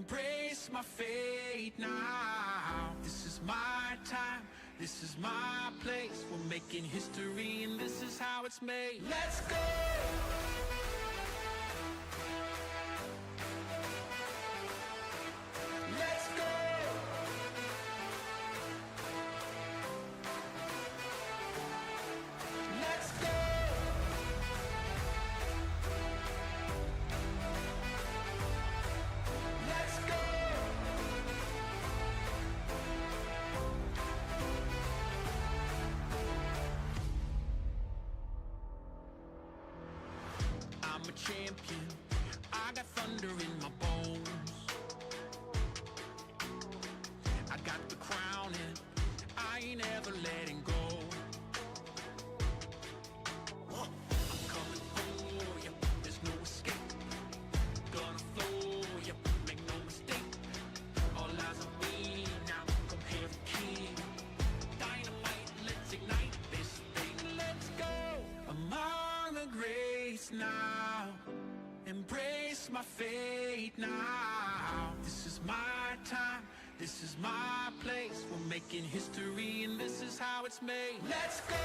embrace my fate now. This is my time, this is my place. We're making history and this is how it's made. Let's go! Let's go! Let's go! Let's go! I'm a champion, I got thunder in my bones. I got the crown and I ain't ever letting go. I'm coming for you, there's no escape. Gonna flow you, make no mistake. All eyes on me now, come here the king. Dynamite, let's ignite this thing. Let's go! Among the greats now, embrace my fate now. This is my time, this is my place. We're making history and this is how it's made. Let's go!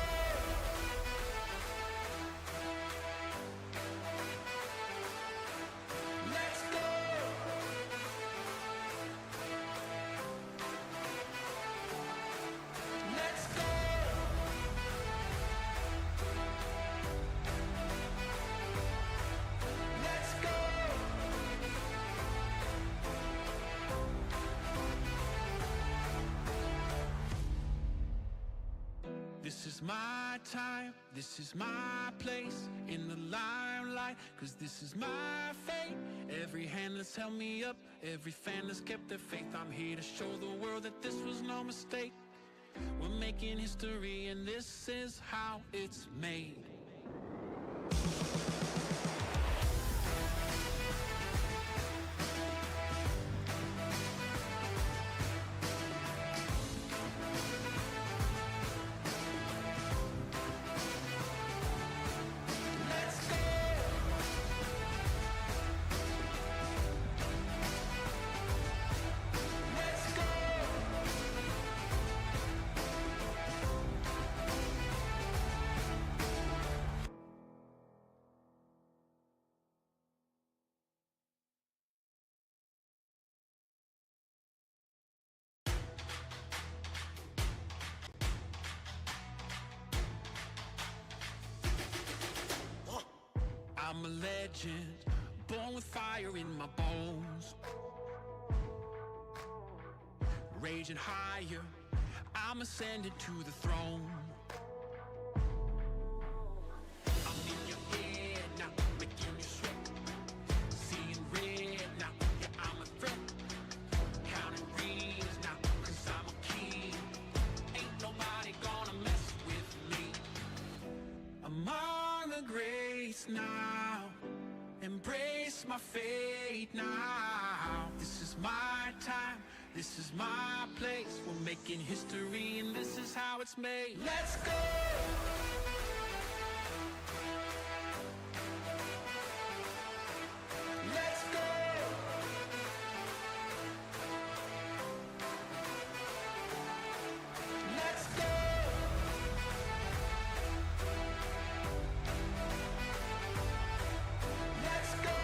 Let's go! Let's go! Let's go! This is my time, this is my place in the limelight, 'cause this is my fate. Every hand that's held me up, every fan that's kept their faith. I'm here to show the world that this was no mistake. We're making history and this is how it's made. Let's go! Let's go! I'm a legend, born with fire in my bones. Raging higher, I'm ascending to the throne. I'm in your head now, making you sweat. Seeing red now, yeah, I'm a threat. Counting rings now, 'cause I'm a king. Ain't nobody gonna mess with me. Among the greats now, embrace my fate now. This is my time, this is my place. We're making history and this is how it's made. Let's go! Let's go! Let's go! Let's go!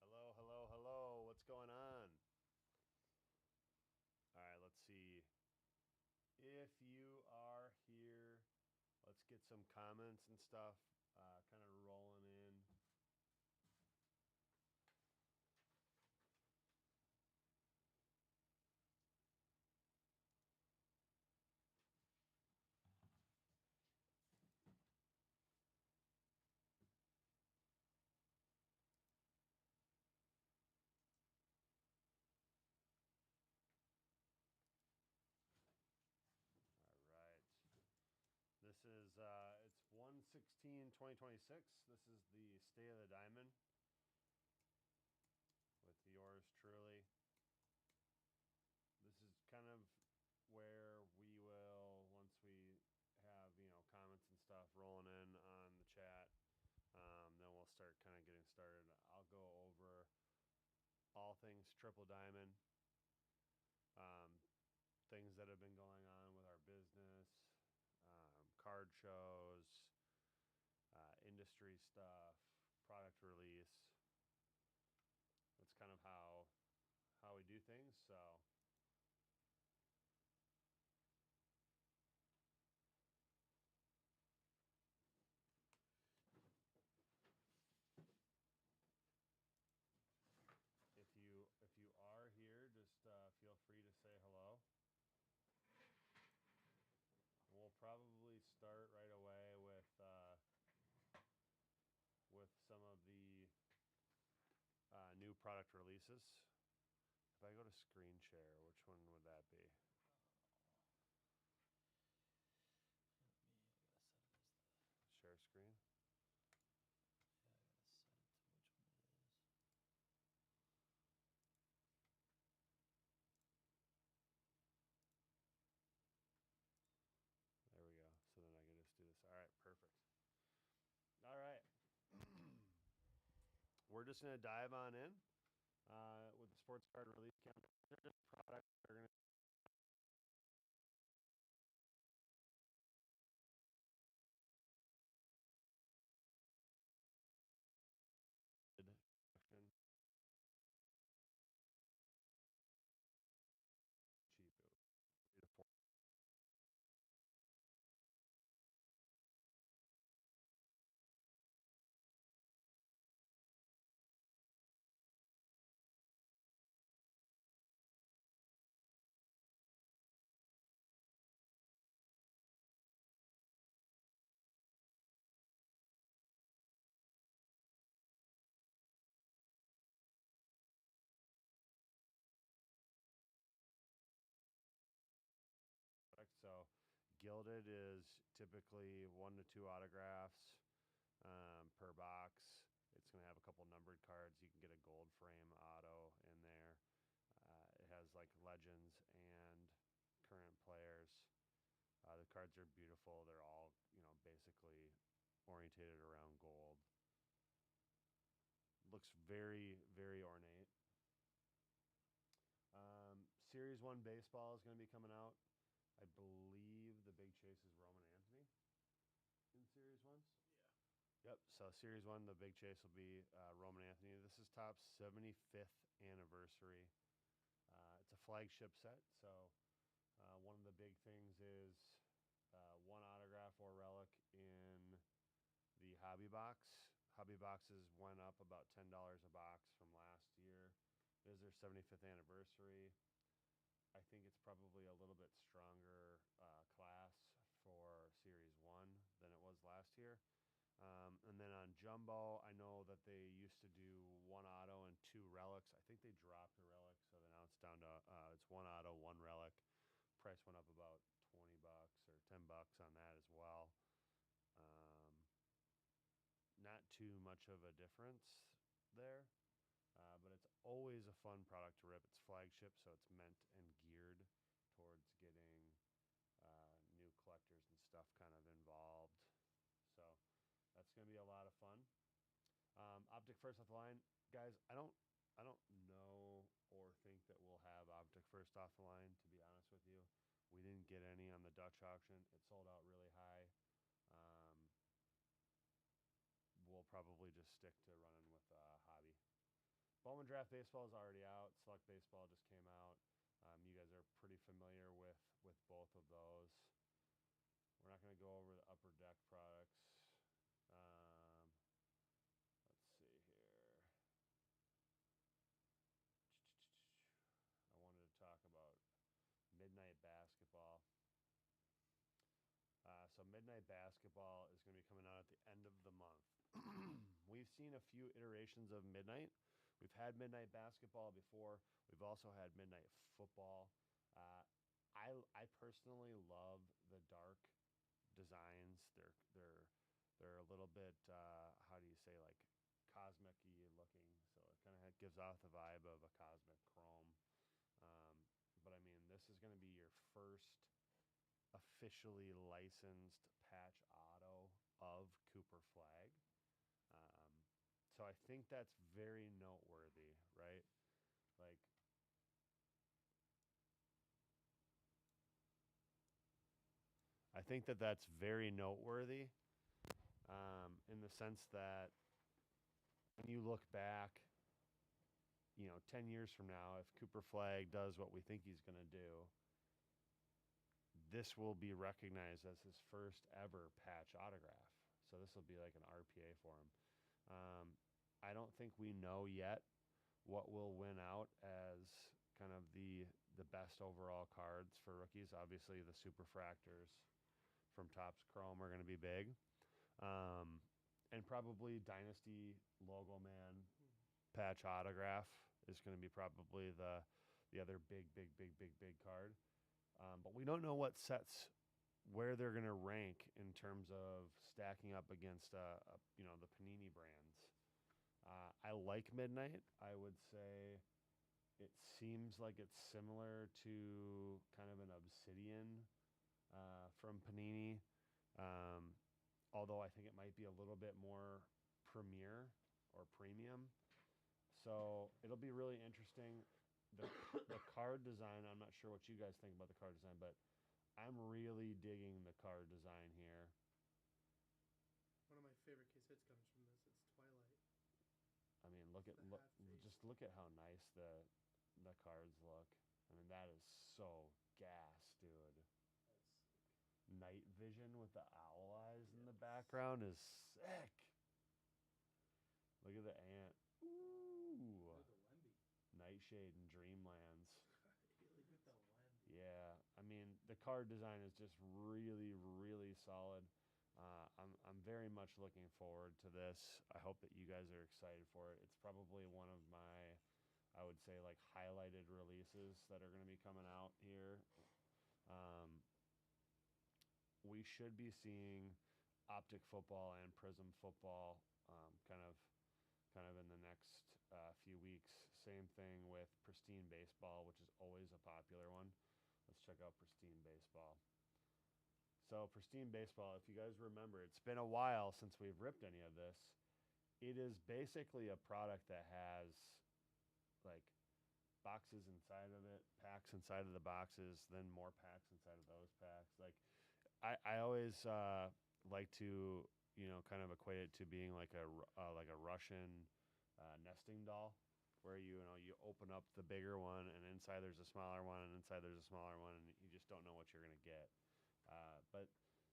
Hello, hello, hello. What's going on? All right, let's see. If you are here, let's get some comments and stuff kind of rolling in. All right. This is, it's 1/16/2026. This is the State of the Diamond with yours truly. This is kind of where we will, once we started. I'll go over all things Triple Diamond, um, things that have been going on with our business, card shows, industry stuff, product release. That's kind of how we do things. So if you are here, just feel free to say hello. We'll probably start right away with some of the new product releases. If I go to screen share, which one would that be? I gotta set it as the. Share screen. Yeah, I gotta set it to which one it is. There we go. So then I can just do this. All right, perfect. All right. We're just going to dive on in with the sports card release calendar. They're just products that are going to cheap. It was 3 to 4. So gilded is typically 1 to 2 autographs per box. It's going to have a couple numbered cards. You can get a gold frame auto in there. It has like legends and current players. The cards are beautiful. They're all, basically orientated around gold. Looks very, very ornate. Series 1 baseball is going to be coming out. I believe the big chase is Roman Anthony in Series 1. Yeah. Yep. So Series 1, the big chase will be Roman Anthony. This is Topps 75th anniversary. It's a flagship set. So one of the big things is one autograph or relic in the hobby box. Hobby boxes went up about $10 a box from last year. It is their 75th anniversary. I think it's probably a little bit stronger class for Series 1 than it was last year. And then on Jumbo, I know that they used to do 1 auto and 2 relics. I think they dropped the relic, so then now it's down to it's 1 auto, 1 relic. Price went up about $20 or $10 on that as well. Not too much of a difference there. But it's always a fun product to rip. It's flagship, so it's meant and geared towards getting new collectors and stuff kind of involved. So that's going to be a lot of fun. Optic First off the line, guys. I don't know or think that we'll have Optic First off the line. To be honest with you, we didn't get any on the Dutch auction. It sold out really high. We'll probably just stick to running with hobby. Bowman Draft Baseball is already out. Select Baseball just came out. You guys are pretty familiar with both of those. We're not going to go over the Upper Deck products. Let's see here. I wanted to talk about Midnight Basketball. So Midnight Basketball is going to be coming out at the end of the month. We've seen a few iterations of Midnight. We've had Midnight Basketball before. We've also had Midnight Football. I personally love the dark designs. They're a little bit how do you say, like cosmic-y looking. So it kind of gives off the vibe of a cosmic chrome. But I mean, this is going to be your first officially licensed patch auto of Cooper Flag. So I think that's very noteworthy, right? Like, I think that that's very noteworthy, in the sense that when you look back, 10 years from now, if Cooper Flag does what we think he's going to do, this will be recognized as his first ever patch autograph. So this will be like an RPA for him. I don't think we know yet what will win out as kind of the best overall cards for rookies. Obviously, the Superfractors from Topps Chrome are going to be big, and probably Dynasty Logo Man patch autograph is going to be probably the other big card. But we don't know what sets where they're going to rank in terms of stacking up against the Panini brands. I like Midnight. I would say it seems like it's similar to kind of an Obsidian from Panini, although I think it might be a little bit more premier or premium. So it'll be really interesting. The card design, I'm not sure what you guys think about the card design, but I'm really digging the card design here. One of my favorite case hits comes from this. It's Twilight. I mean, just look at how nice the cards look. I mean, that is so gas, dude. Night Vision with the owl eyes in the background is sick. Look at the ant. Ooh. Look at the Wemby. Nightshade and Dreamlands. Look at the Wemby. Yeah, I mean the card design is just really solid. I'm very much looking forward to this. I hope that you guys are excited for it. It's probably one of my, I would say, like highlighted releases that are going to be coming out here. We should be seeing Optic Football and Prism Football kind of in the next few weeks. Same thing with Pristine Baseball, which is always a popular one. Let's check out Pristine Baseball. So Pristine Baseball, if you guys remember, it's been a while since we've ripped any of this. It is basically a product that has like boxes inside of it, packs inside of the boxes, then more packs inside of those packs. Like I always like to kind of equate it to being like a Russian nesting doll, where you open up the bigger one and inside there's a smaller one and inside there's a smaller one and you just don't know what you're gonna get. But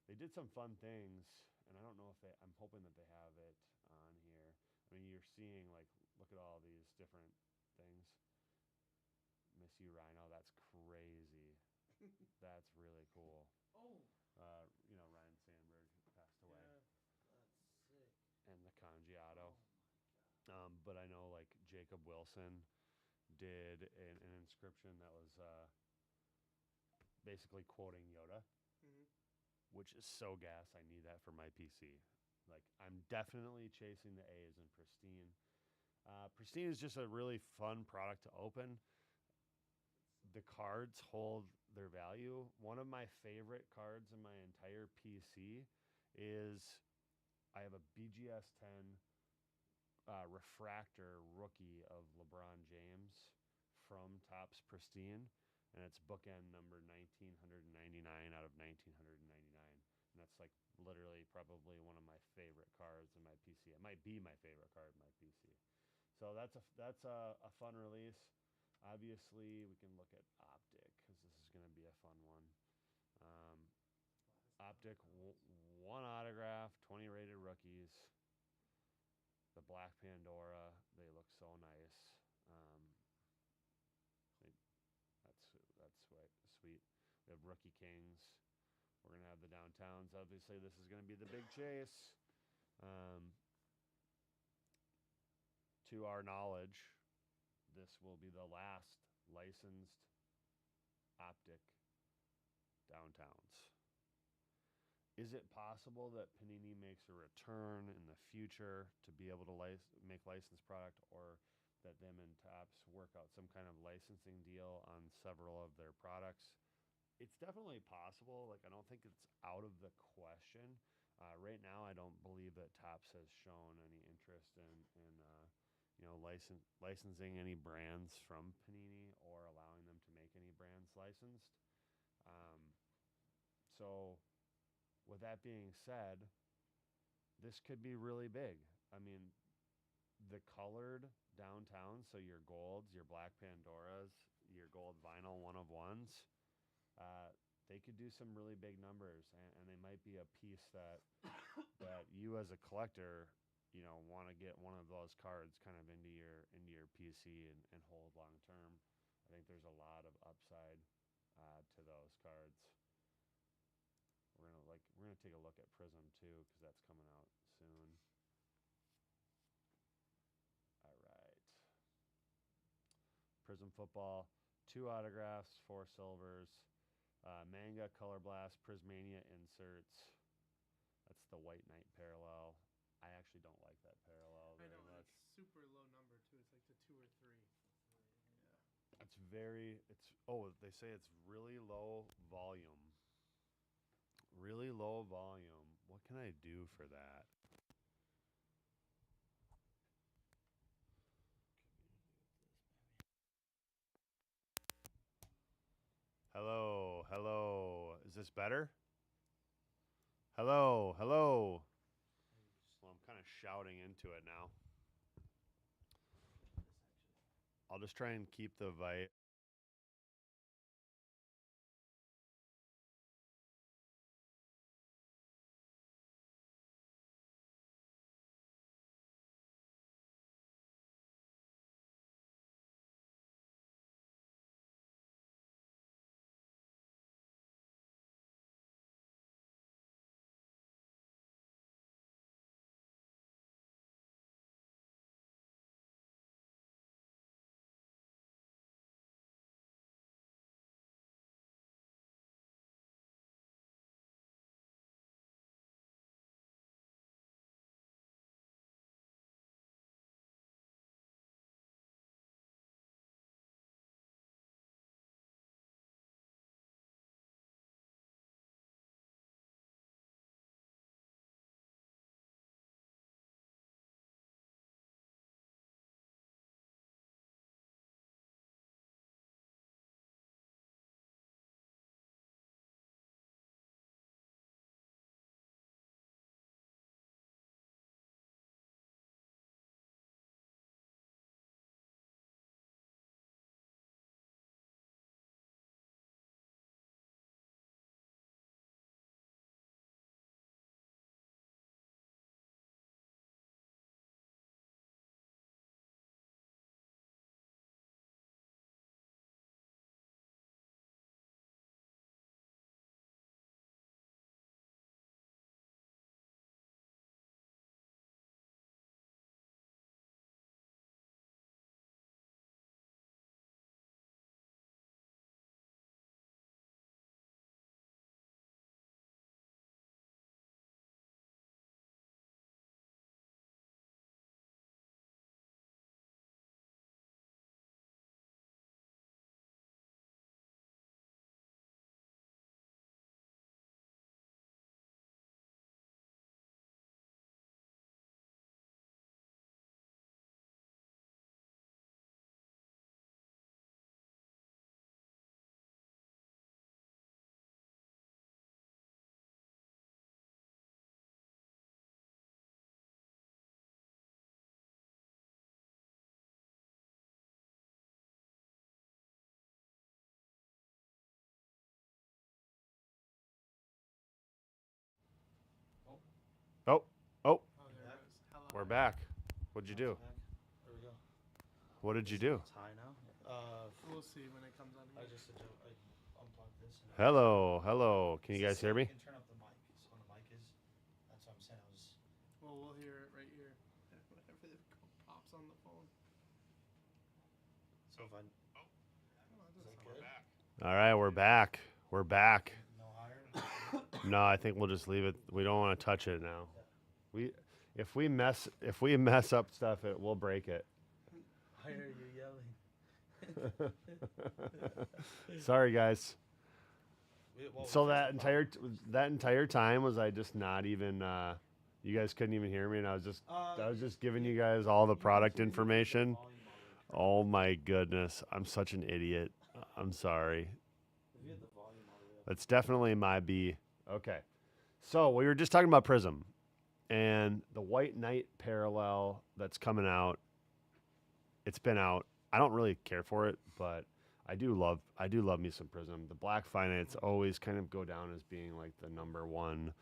they did some fun things, and I don't know if I'm hoping that they have it on here. I mean, you're seeing like, look at all these different things. Miss You Rhino, that's crazy. That's really cool. Oh. Ryan Sandberg passed away. Yeah. That's sick. And the Congiato. Oh my god. But I know like Jacob Wilson did an inscription that was basically quoting Yoda, which is so gas. I need that for my PC. Like, I'm definitely chasing the A's in Pristine. Pristine is just a really fun product to open. The cards hold their value. One of my favorite cards in my entire PC is I have a BGS 10 refractor rookie of LeBron James from Topps Pristine, and it's bookend number 1999 out of 1999, and that's like literally probably one of my favorite cards in my PC. It might be my favorite card in my PC. So that's a fun release. Obviously, we can look at Optic because this is going to be a fun one. Optic, one autograph, 20 rated rookies. The Black Pandora, they look so nice. That's sweet. We have Rookie Kings. We're going to have the Downtowns. Obviously, this is going to be the big chase. To our knowledge, this will be the last licensed Optic Downtowns. Is it possible that Panini makes a return in the future to be able to make licensed product, or that them and Topps work out some kind of licensing deal on several of their products? It's definitely possible. Like, I don't think it's out of the question. Right now, I don't believe that Topps has shown any interest in licensing any brands from Panini or allowing them to make any brands licensed. Um, so, with that being said, this could be really big. I mean, the colored downtown, so your golds, your black Pandoras, your gold vinyl one of ones, they could do some really big numbers, and they might be a piece that you as a collector, want to get one of those cards kind of into your PC and hold long term. I think there's a lot of upside to those cards. We're gonna take a look at Prism too, because that's coming out soon. All right. Prism football, 2 autographs, 4 silvers. Manga, Color Blast, Prismania inserts. That's the White Knight parallel. I actually don't like that parallel I very know, much. it's super low number too. It's like the 2 or 3. Yeah. They say it's really low volume. Really low volume. What can I do for that? Hello, hello. Is this better? Hello, hello. Well, I'm kind of shouting into it now. I'll just try and keep the vibe. Oh, Oh, there back? it goes. Hello. we're back. What'd you do? There we go. What did you do? It's high now. We'll see when it comes on I here. just I unplugged this. And Hello, hello. Can you guys hear You me? can turn up the mic. So when the mic is, that's what I'm saying. Well, we'll hear it right here. Whatever pops on the phone. So if I Oh, is that's that not good? bad. All right, we're back. We're back. No higher. No, I think we'll just leave it. We don't want to touch it now. If we mess up stuff, we'll break it. Why are you yelling? Sorry, guys. So that entire time was I just not even you guys couldn't even hear me, and I was just giving you guys all the product information. Oh my goodness, I'm such an idiot. I'm sorry. If you had the volume all the way up. That's definitely my B. Okay. So we were just talking about Prism and the White Knight parallel that's coming out. It's been out. I don't really care for it, but I do love me some Prism. The Black Finance always kind of go down as being like the number one,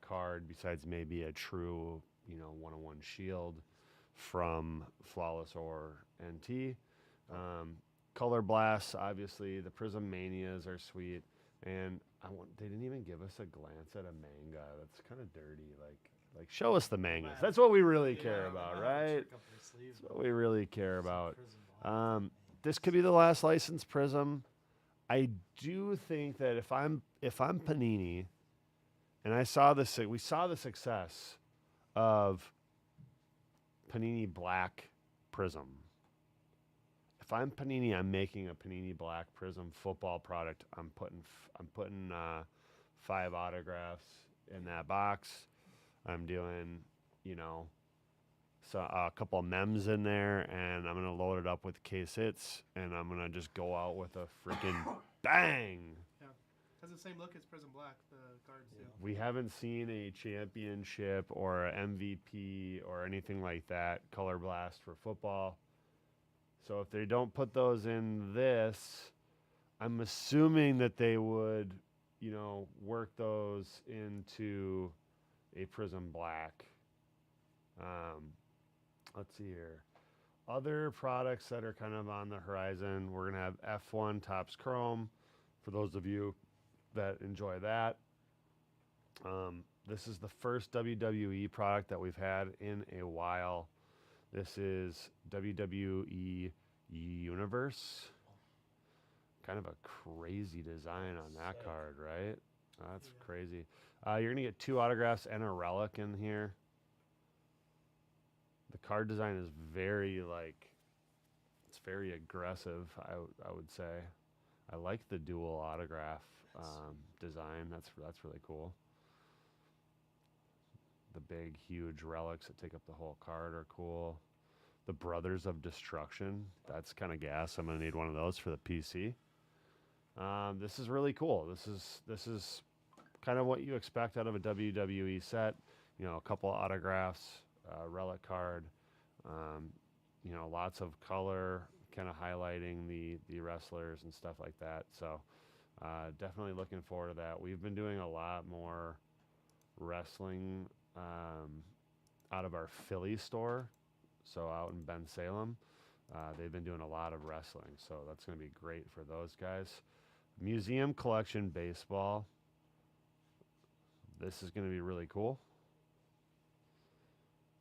card besides maybe a true, 101 Shield from Flawless or NT. Color Blasts, obviously, the Prism Manias are sweet, and they didn't even give us a glance at a manga. That's kind of dirty. Like show us the mangas. That's what we really care about, right? That's what we really care about. This could be the last licensed Prism. I do think that if I'm Panini, and we saw the success of Panini Black Prism. If I'm Panini, I'm making a Panini Black Prism football product. I'm putting 5 autographs in that box. I'm doing, so a couple of mems in there, and I'm gonna load it up with case hits, and I'm gonna just go out with a freaking bang. Yeah. Has the same look as Prism Black, the cards do. We haven't seen a championship or a MVP or anything like that color blast for football. So if they don't put those in this, I'm assuming that they would, work those into a Prism Black. Let's see here. Other products that are kind of on the horizon, we're going to have F1 Topps Chrome for those of you that enjoy that. This is the first WWE product that we've had in a while. This is WWE Universe. Kind of a crazy design on that card, right? That's crazy. You're going to get 2 autographs and a relic in here. The card design is very, it's very aggressive, I would say. I like the dual autograph design. That's really cool. The big, huge relics that take up the whole card are cool. The Brothers of Destruction. That's kind of gas. I'm going to need one of those for the PC. This is really cool. This is kind of what you expect out of a WWE set. A couple of autographs, relic card, lots of color, kind of highlighting the wrestlers and stuff like that. So definitely looking forward to that. We've been doing a lot more wrestling out of our Philly store, so out in Ben Salem. They've been doing a lot of wrestling, so that's going to be great for those guys. Museum Collection Baseball. This is going to be really cool.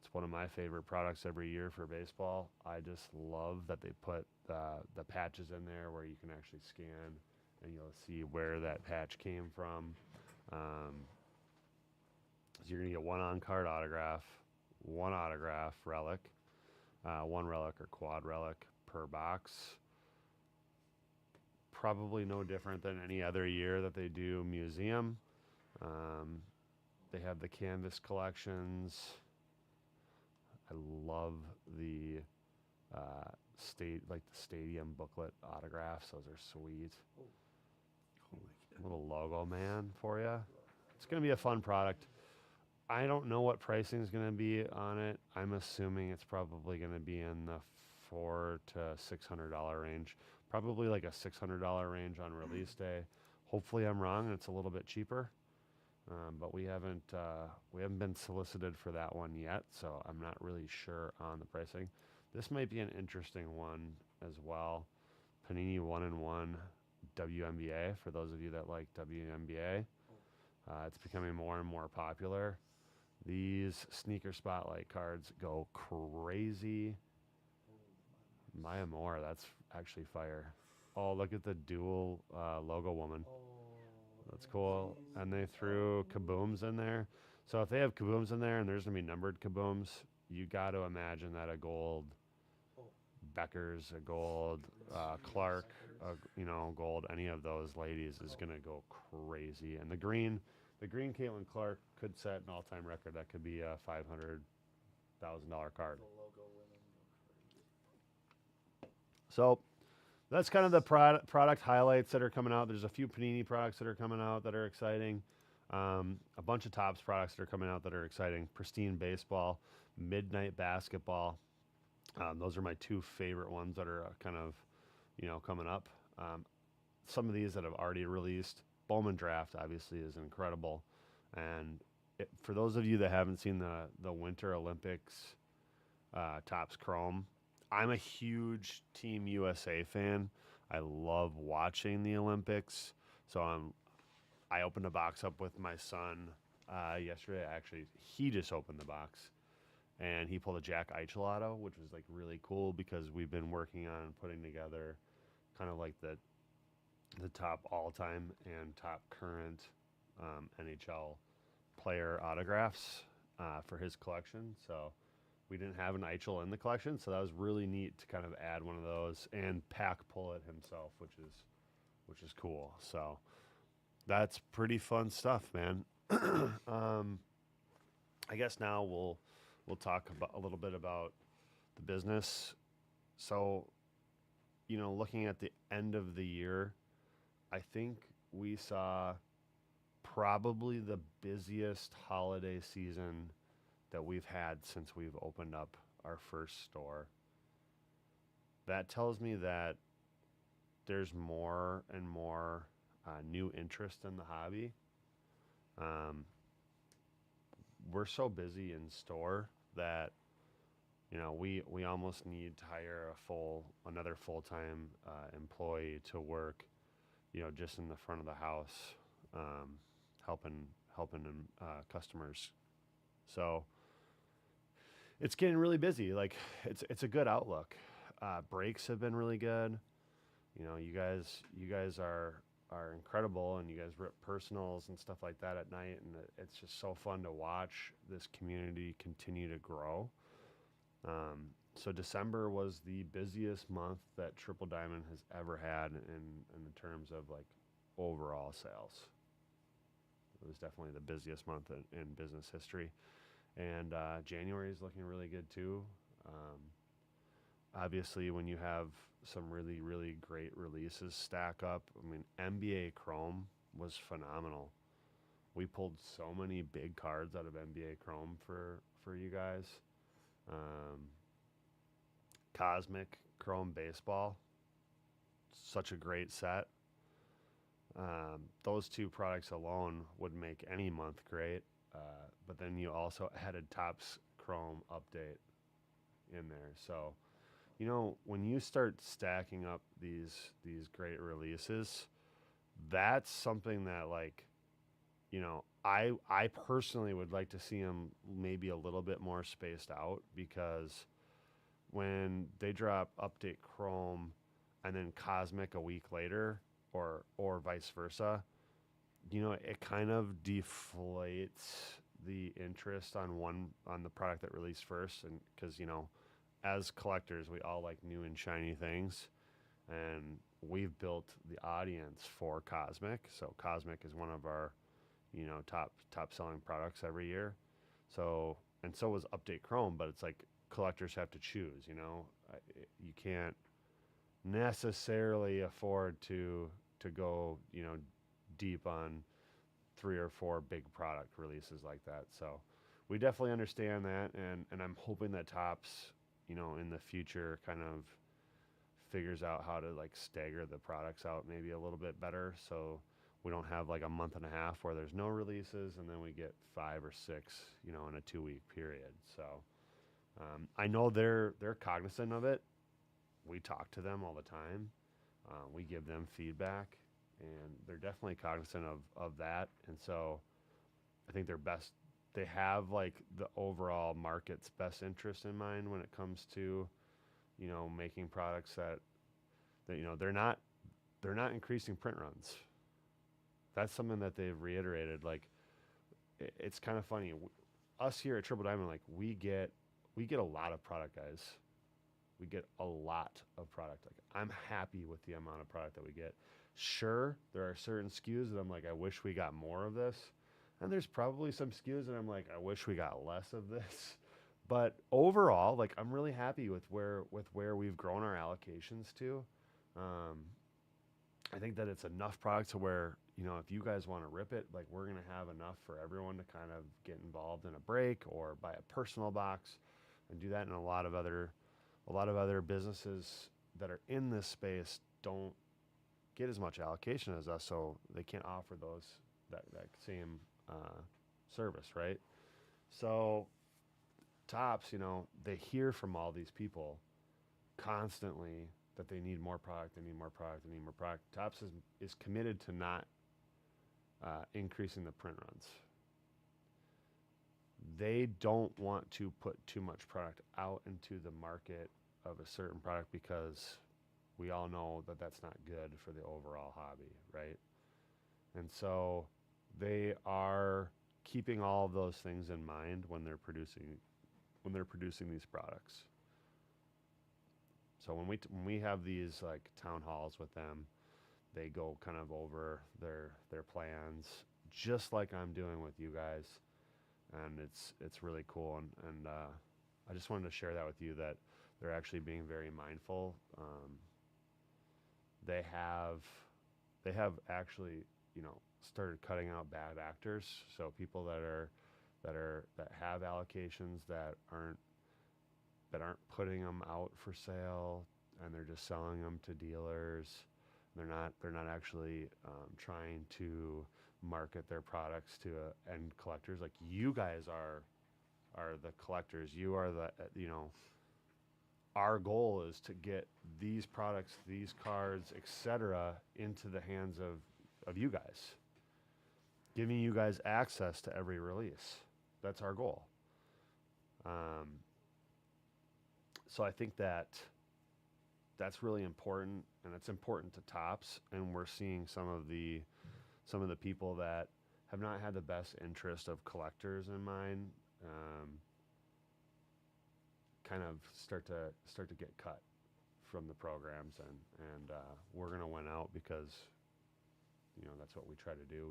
It's one of my favorite products every year for baseball. I just love that they put the patches in there where you can actually scan and you'll see where that patch came from. So you're going to get 1 on-card autograph, 1 autograph relic, 1 relic or quad relic per box. Probably no different than any other year that they do museum. They have the canvas collections. I love the the stadium booklet autographs. Those are sweet. Little logo man for you. It's going to be a fun product. I don't know what pricing is going to be on it. I'm assuming it's probably going to be in the $400 to $600 range. Probably like a $600 range on release day. Hopefully I'm wrong and it's a little bit cheaper. But we haven't been solicited for that one yet, so I'm not really sure on the pricing. This might be an interesting one as well. Panini 1-in-1 WNBA, for those of you that like WNBA. It's becoming more and more popular. These sneaker spotlight cards go crazy. Maya Moore, that's actually fire. Oh, look at the dual logo woman. That's cool. And they threw kabooms in there. So if they have kabooms in there and there's going to be numbered kabooms, you got to imagine that a gold Becker's, a gold Clark, gold, any of those ladies is gonna go crazy. And the green Caitlin Clark could set an all-time record. That could be a $500,000 card. The logo women go crazy. So that's kind of the product highlights that are coming out. There's a few Panini products that are coming out that are exciting. A bunch of Topps products that are coming out that are exciting. Pristine Baseball, Midnight Basketball. Those are my two favorite ones that are kind of, coming up. Some of these that have already released. Bowman Draft obviously is incredible. And for those of you that haven't seen the Winter Olympics Topps Chrome, I'm a huge Team USA fan. I love watching the Olympics. So I opened a box up with my son yesterday. Actually, he just opened the box, and he pulled a Jack Eichel auto, which was like really cool because we've been working on putting together kind of like the top all-time and top current NHL player autographs for his collection. So we didn't have an Eichel in the collection, so that was really neat to kind of add one of those and pack pull it himself, which is cool. So that's pretty fun stuff, man. I guess now we'll talk about a little bit about the business. So, looking at the end of the year, I think we saw probably the busiest holiday season that we've had since we've opened up our first store. That tells me that there's more and more new interest in the hobby. We're so busy in store that we almost need to hire another full-time employee to work just in the front of the house, helping customers. So it's getting really busy. Like it's a good outlook. Breaks have been really good. You guys are incredible, and you guys rip personals and stuff like that at night, and it's just so fun to watch this community continue to grow. So December was the busiest month that Triple Diamond has ever had in terms of like overall sales. It was definitely the busiest month in business history. And January is looking really good too. Obviously, when you have some really, really great releases stack up, I mean, NBA Chrome was phenomenal. We pulled so many big cards out of NBA Chrome for you guys. Cosmic Chrome Baseball, such a great set. Those two products alone would make any month great. But then you also added Topps Chrome Update in there. So, when you start stacking up these great releases, that's something that I personally would like to see them maybe a little bit more spaced out, because when they drop Update Chrome and then Cosmic a week later, or vice versa, it kind of deflates the interest on the product that released first. And because as collectors, we all like new and shiny things, and we've built the audience for Cosmic. So Cosmic is one of our top selling products every year. So was Update Chrome, but it's like collectors have to choose. You can't necessarily afford to go deep on 3 or 4 big product releases like that. So we definitely understand that, and I'm hoping that Topps in the future kind of figures out how to stagger the products out maybe a little bit better, so we don't have a month and a half where there's no releases and then we get 5 or 6 in a 2-week period. So I know they're cognizant of it. We talk to them all the time. We give them feedback, and they're definitely cognizant of that. And so I think they have the overall market's best interest in mind when it comes to, making products that they're not increasing print runs. That's something that they've reiterated. It's kind of funny. Us here at Triple Diamond, we get a lot of product, guys. We get a lot of product. Like, I'm happy with the amount of product that we get. Sure, there are certain SKUs that I'm like, I wish we got more of this. And there's probably some SKUs that I'm like, I wish we got less of this. But overall, like, I'm really happy with where we've grown our allocations to. Um, I think that it's enough product to where, you know, if you guys want to rip it, like, we're gonna have enough for everyone to kind of get involved in a break or buy a personal box and do that. And a lot of other businesses that are in this space don't get as much allocation as us, so they can't offer that same service, right? So Tops, you know, they hear from all these people constantly that they need more product, they need more product, they need more product. Tops is committed to not increasing the print runs. They don't want to put too much product out into the market of a certain product because we all know that that's not good for the overall hobby, right? And so they are keeping all of those things in mind when they're producing these products. So when we have these like town halls with them, they go kind of over their plans, just like I'm doing with you guys, and it's really cool. And I just wanted to share that with you, that they're actually being very mindful. They have actually, you know, started cutting out bad actors. So people that have allocations that aren't putting them out for sale, and they're just selling them to dealers. They're not actually trying to market their products to end collectors. Like, you guys are the collectors. You are the you know. Our goal is to get these products, these cards, etc., into the hands of you guys, giving you guys access to every release. That's our goal. So I think that's really important, and it's important to Tops. And we're seeing some of the people that have not had the best interest of collectors in mind, kind of start to get cut from the programs, and we're gonna win out because, you know, that's what we try to do.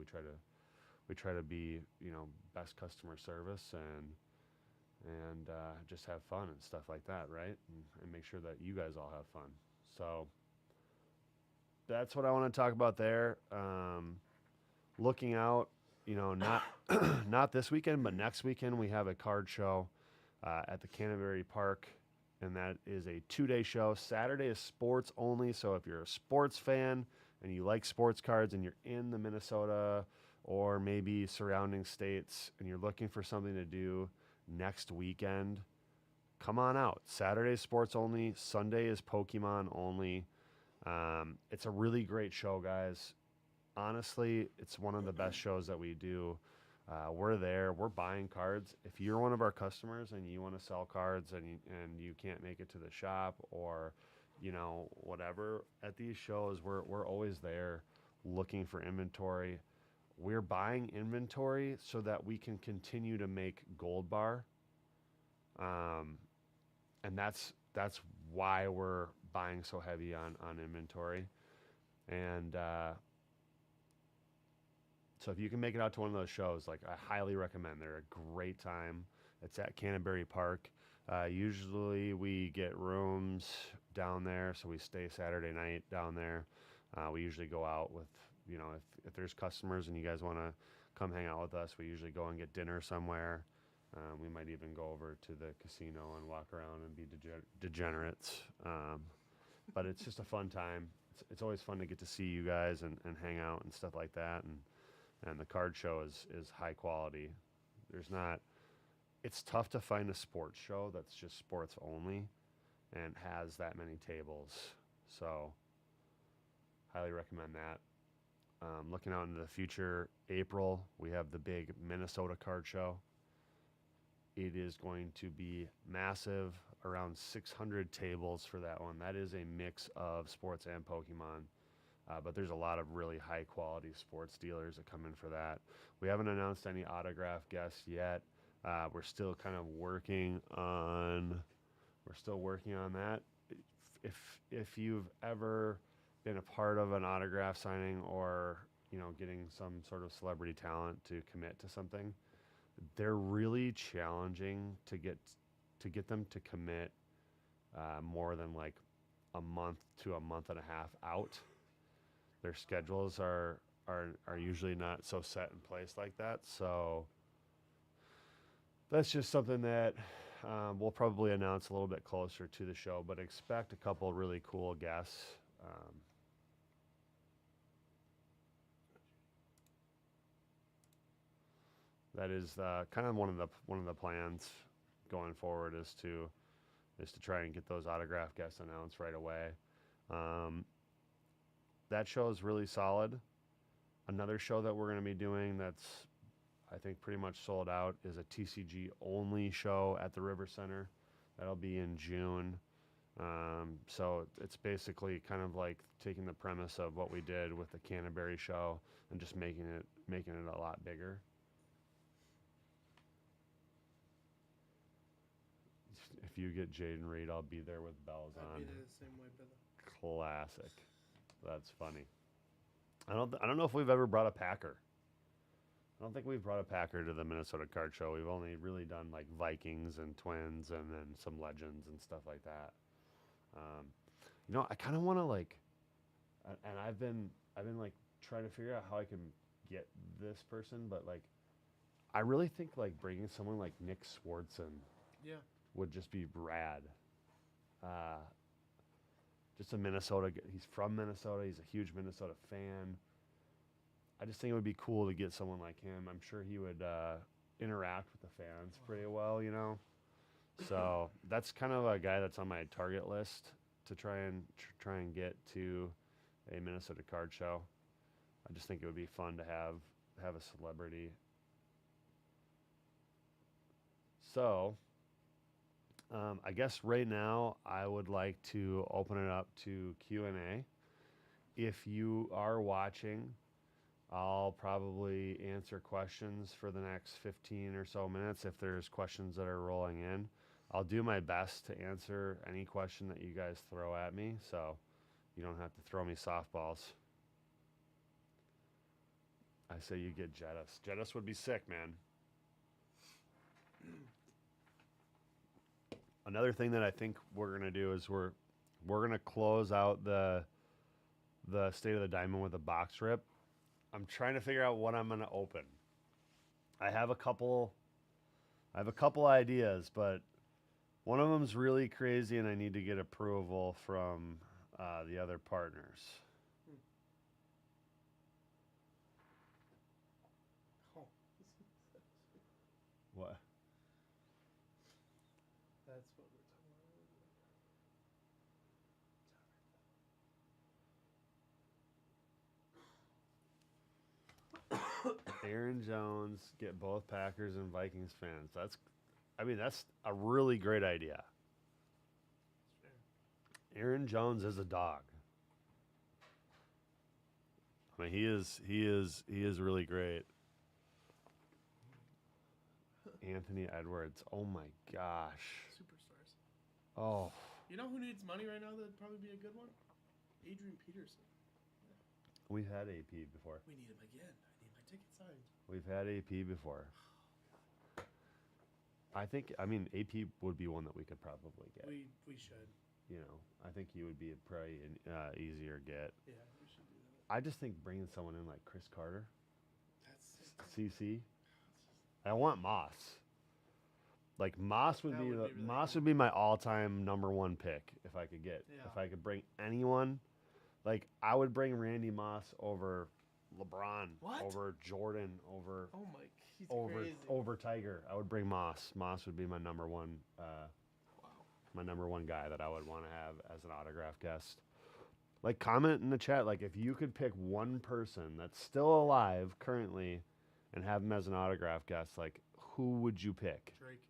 We try to be, you know, best customer service and just have fun and stuff like that, right? And make sure that you guys all have fun. So that's what I want to talk about there. Looking out, you know, not not this weekend, but next weekend we have a card show at the Canterbury Park, and that is a 2-day show. Saturday is sports only, so if you're a sports fan and you like sports cards and you're in the Minnesota or maybe surrounding states and you're looking for something to do next weekend, come on out. Saturday is sports only. Sunday is Pokemon only. It's a really great show, guys. Honestly, it's one of the best shows that we do. We're there. We're buying cards. If you're one of our customers and you want to sell cards and you can't make it to the shop, or, you know, whatever, at these shows, we're always there looking for inventory. We're buying inventory so that we can continue to make Gold Bar. And that's why we're buying so heavy on inventory. And so if you can make it out to one of those shows, like, I highly recommend. They're a great time. It's at Canterbury Park. Usually we get rooms down there, so we stay Saturday night down there. We usually go out with, you know, if there's customers and you guys want to come hang out with us, we usually go and get dinner somewhere. We might even go over to the casino and walk around and be degenerates. But it's just a fun time. It's always fun to get to see you guys and hang out and stuff like that. And the card show is high quality. It's tough to find a sports show that's just sports only and has that many tables. So highly recommend that. Looking out into the future, April, we have the big Minnesota card show. It is going to be massive, around 600 tables for that one. That is a mix of sports and Pokemon. But there's a lot of really high quality sports dealers that come in for that. We haven't announced any autograph guests yet. We're still working on that. if you've ever been a part of an autograph signing or getting some sort of celebrity talent to commit to something, they're really challenging to get them to commit more than like a month to a month and a half out. Their schedules are usually not so set in place like that. So that's just something that we'll probably announce a little bit closer to the show, but expect a couple really cool guests. That is kind of one of the plans going forward is to try and get those autograph guests announced right away. That show is really solid. Another show that we're going to be doing that's, I think, pretty much sold out is a TCG only show at the River Center. That'll be in June. So it's basically kind of like taking the premise of what we did with the Canterbury show and just making it a lot bigger. If you get Jaden Reed, I'll be there with bells I'd on. be there the same way, brother. Classic. That's funny. I don't know if we've ever brought a Packer. I don't think we've brought a Packer to the Minnesota Card Show. We've only really done like Vikings and Twins and then some Legends and stuff like that. I kind of want to like, and I've been like trying to figure out how I can get this person, but like, I really think like bringing someone like Nick Swartzen Yeah. would just be rad. Just a Minnesota. He's from Minnesota. He's a huge Minnesota fan. I just think it would be cool to get someone like him. I'm sure he would interact with the fans pretty well, So that's kind of a guy that's on my target list to try and get to a Minnesota Card Show. I just think it would be fun to have a celebrity. So I guess right now I would like to open it up to Q&A. If you are watching, I'll probably answer questions for the next 15 or so minutes if there's questions that are rolling in. I'll do my best to answer any question that you guys throw at me, so you don't have to throw me softballs. I say you get Jettis. Jettis would be sick, man. Another thing that I think we're gonna do is we're gonna close out the State of the Diamond with a box rip. I'm trying to figure out what I'm gonna open. I have a couple ideas, but one of them's really crazy, and I need to get approval from the other partners. Oh, What? that's what we're talking Aaron Jones, get both Packers and Vikings fans. That's a really great idea. Aaron Jones is a dog. I mean, he is really great. Anthony Edwards. Oh my gosh. Superstars. Oh, You know who needs money right now that'd probably be a good one? Adrian Peterson. we've had AP before. We need him again. I need my ticket signed. We've had AP before. I mean, AP would be one that we could probably get. We should. I think he would be probably an easier get. Yeah, we should do that. I just think bringing someone in like Chris Carter, That's CC. I want Moss. Like Moss would That be would the be really Moss cool. would be my all-time number one pick if I could get Yeah. if I could bring anyone. Like I would bring Randy Moss over LeBron, What? over Jordan, over oh my, he's crazy. over Tiger. I would bring Moss. Moss would be my number one. Wow. My number one guy that I would want to have as an autograph guest. Like, comment in the chat, like, if you could pick one person that's still alive currently and have him as an autograph guest, like, who would you pick? Drake.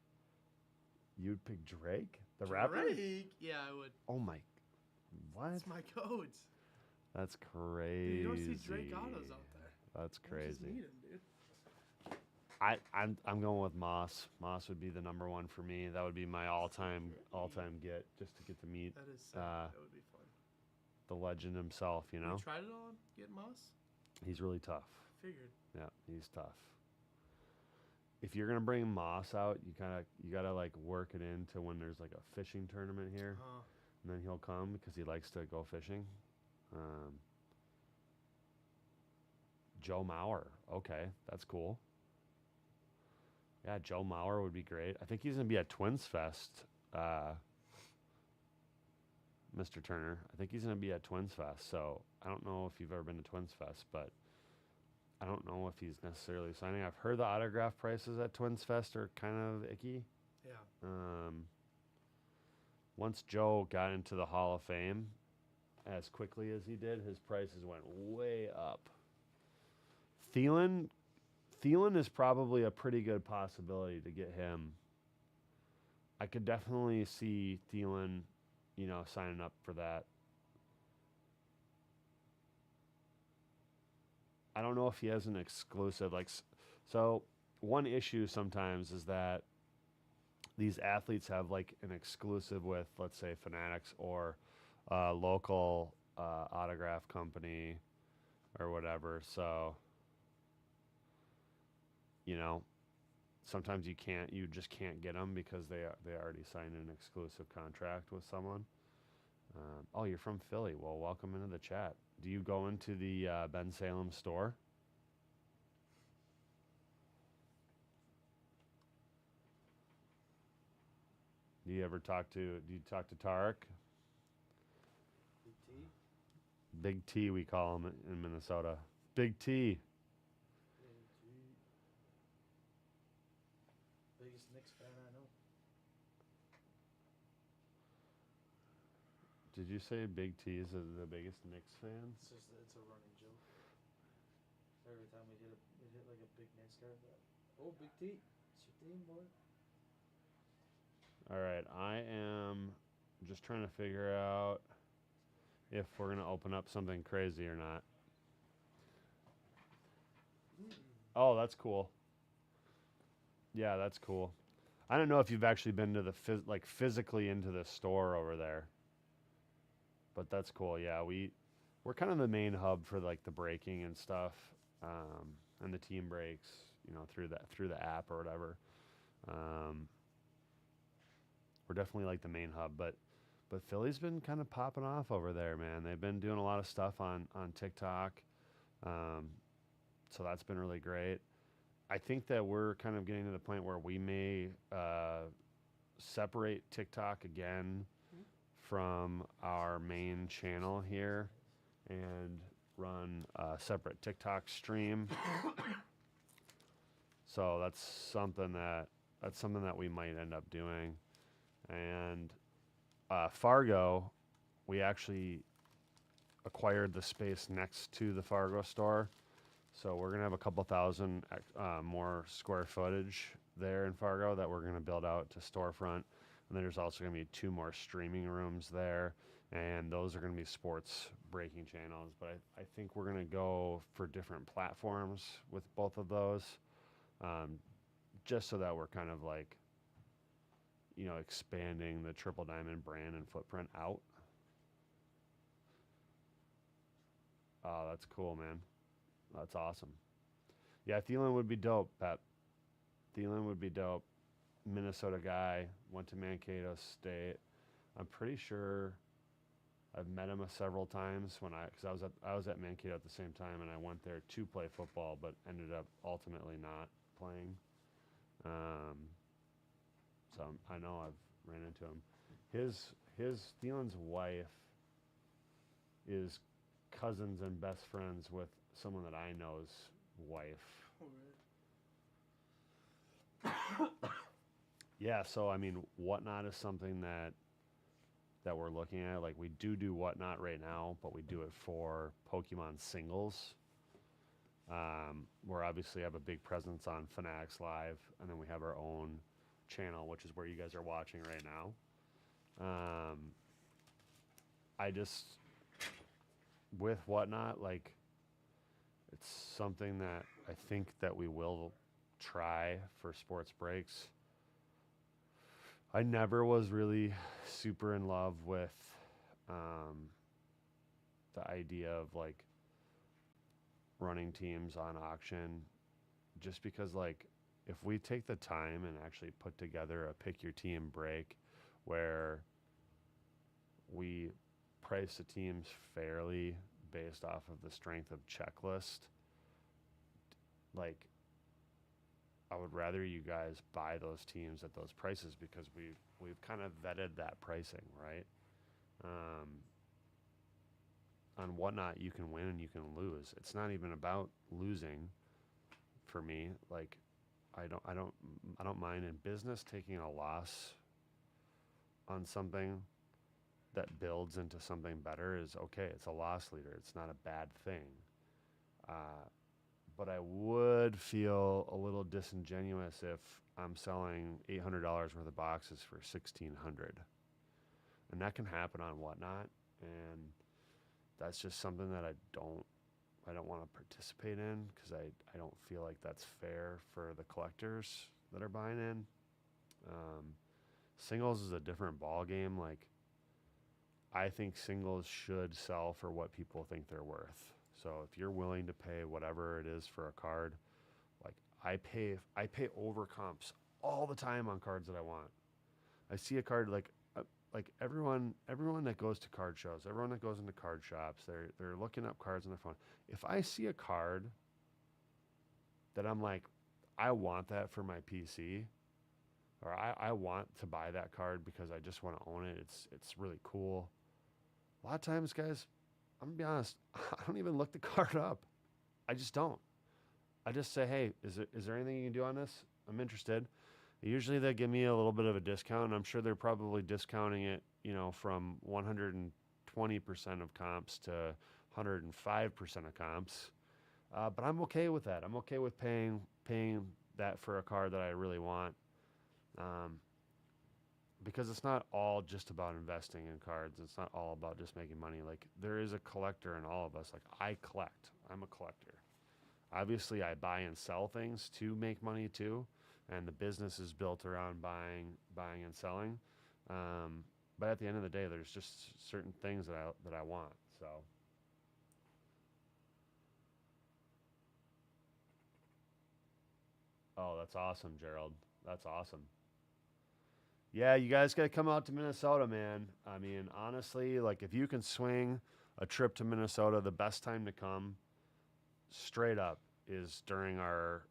You'd pick Drake? The rapper? Drake. Yeah, I would. Oh, my. What? That's my goat. That's crazy. Dude, you don't see Drake autos out there. That's I just crazy. need him, dude. I'm going with Moss. Moss would be the number one for me. That would be my all-time get, just to get to meet That is sick. Uh, That would be fun. the legend himself. You know, You tried it all? Get Moss? he's really tough. Figured. Yeah, he's tough. If you're gonna bring Moss out, you gotta like work it into when there's like a fishing tournament here, and then he'll come because he likes to go fishing. Joe Mauer, okay, that's cool. Yeah, Joe Mauer would be great. I think he's gonna be at Twins Fest, Mr. Turner. I think he's gonna be at Twins Fest. So I don't know if you've ever been to Twins Fest, but I don't know if he's necessarily signing. I've heard the autograph prices at Twins Fest are kind of icky. Yeah. Once Joe got into the Hall of Fame as quickly as he did, his prices went way up. Thielen is probably a pretty good possibility to get him. I could definitely see Thielen, signing up for that. I don't know if he has an exclusive. So one issue sometimes is that these athletes have like an exclusive with, let's say, Fanatics or a local autograph company or whatever. So, sometimes you just can't get them because they already signed an exclusive contract with someone. Oh, you're from Philly. Well, welcome into the chat. Do you go into the Ben Salem store? Do you talk to Tarek? Big T. Big T, we call him in Minnesota. Big T. Big T. Biggest Knicks fan I know. Did you say Big T is the biggest Knicks fan? It's a running joke. Every time we hit like a big Knicks card, oh, Big T, it's your team, boy. All right, I am just trying to figure out if we're going to open up something crazy or not. Oh, that's cool. Yeah, that's cool. I don't know if you've actually been to the physically into the store over there. But that's cool. Yeah, we're kind of the main hub for like the breaking and stuff, and the team breaks, through the app or whatever. We're definitely like the main hub, but Philly's been kind of popping off over there, man. They've been doing a lot of stuff on TikTok, so that's been really great. I think that we're kind of getting to the point where we may separate TikTok again from our main channel here and run a separate TikTok stream. So that's something that we might end up doing. And Fargo, we actually acquired the space next to the Fargo store. So we're gonna have a couple thousand more square footage there in Fargo that we're gonna build out to storefront. And then there's also going to be 2 more streaming rooms there, and those are going to be sports breaking channels. But I think we're going to go for different platforms with both of those, just so that we're kind of like, expanding the Triple Diamond brand and footprint out. Oh, that's cool, man. That's awesome. Yeah, Thielen would be dope, Pep. Thielen would be dope. Minnesota guy, went to Mankato State. I'm pretty sure I've met him several times because I was at Mankato at the same time, and I went there to play football, but ended up ultimately not playing. So I know I've ran into him. His Thielen's wife is cousins and best friends with someone that I know's wife. Oh, really? Yeah, so I mean, Whatnot is something that we're looking at. Like, we do Whatnot right now, but we do it for Pokemon singles. We're obviously have a big presence on Fanatics Live, and then we have our own channel, which is where you guys are watching right now. I just, with Whatnot, like, it's something that I think that we will try for sports breaks. I never was really super in love with the idea of like running teams on auction, just because like if we take the time and actually put together a pick your team break where we price the teams fairly based off of the strength of checklist, like I would rather you guys buy those teams at those prices because we've kind of vetted that pricing, right? On Whatnot, you can win and you can lose. It's not even about losing for me. Like I don't mind in business taking a loss on something that builds into something better is okay. It's a loss leader. It's not a bad thing. But I would feel a little disingenuous if I'm selling $800 worth of boxes for $1,600, and that can happen on Whatnot, and that's just something that I don't want to participate in because I don't feel like that's fair for the collectors that are buying in. Singles is a different ball game. Like I think singles should sell for what people think they're worth. So if you're willing to pay whatever it is for a card, like I pay over comps all the time on cards that I want. I see a card like everyone that goes to card shows, everyone that goes into card shops, they're looking up cards on their phone. If I see a card that I'm like, I want that for my PC, or I want to buy that card because I just want to own it. It's really cool. A lot of times, guys, I'm gonna be honest, I don't even look the card up. I just don't. I just say, hey, is there anything you can do on this? I'm interested. Usually they give me a little bit of a discount, and I'm sure they're probably discounting it, from 120% of comps to 105% of comps. But I'm okay with that. I'm okay with paying that for a card that I really want. Because it's not all just about investing in cards. It's not all about just making money. Like there is a collector in all of us. Like I collect. I'm a collector. Obviously, I buy and sell things to make money too, and the business is built around buying and selling. But at the end of the day, there's just certain things that I want. So. Oh, that's awesome, Gerald. That's awesome. Yeah, you guys got to come out to Minnesota, man. I mean, honestly, like if you can swing a trip to Minnesota, the best time to come, straight up, is during our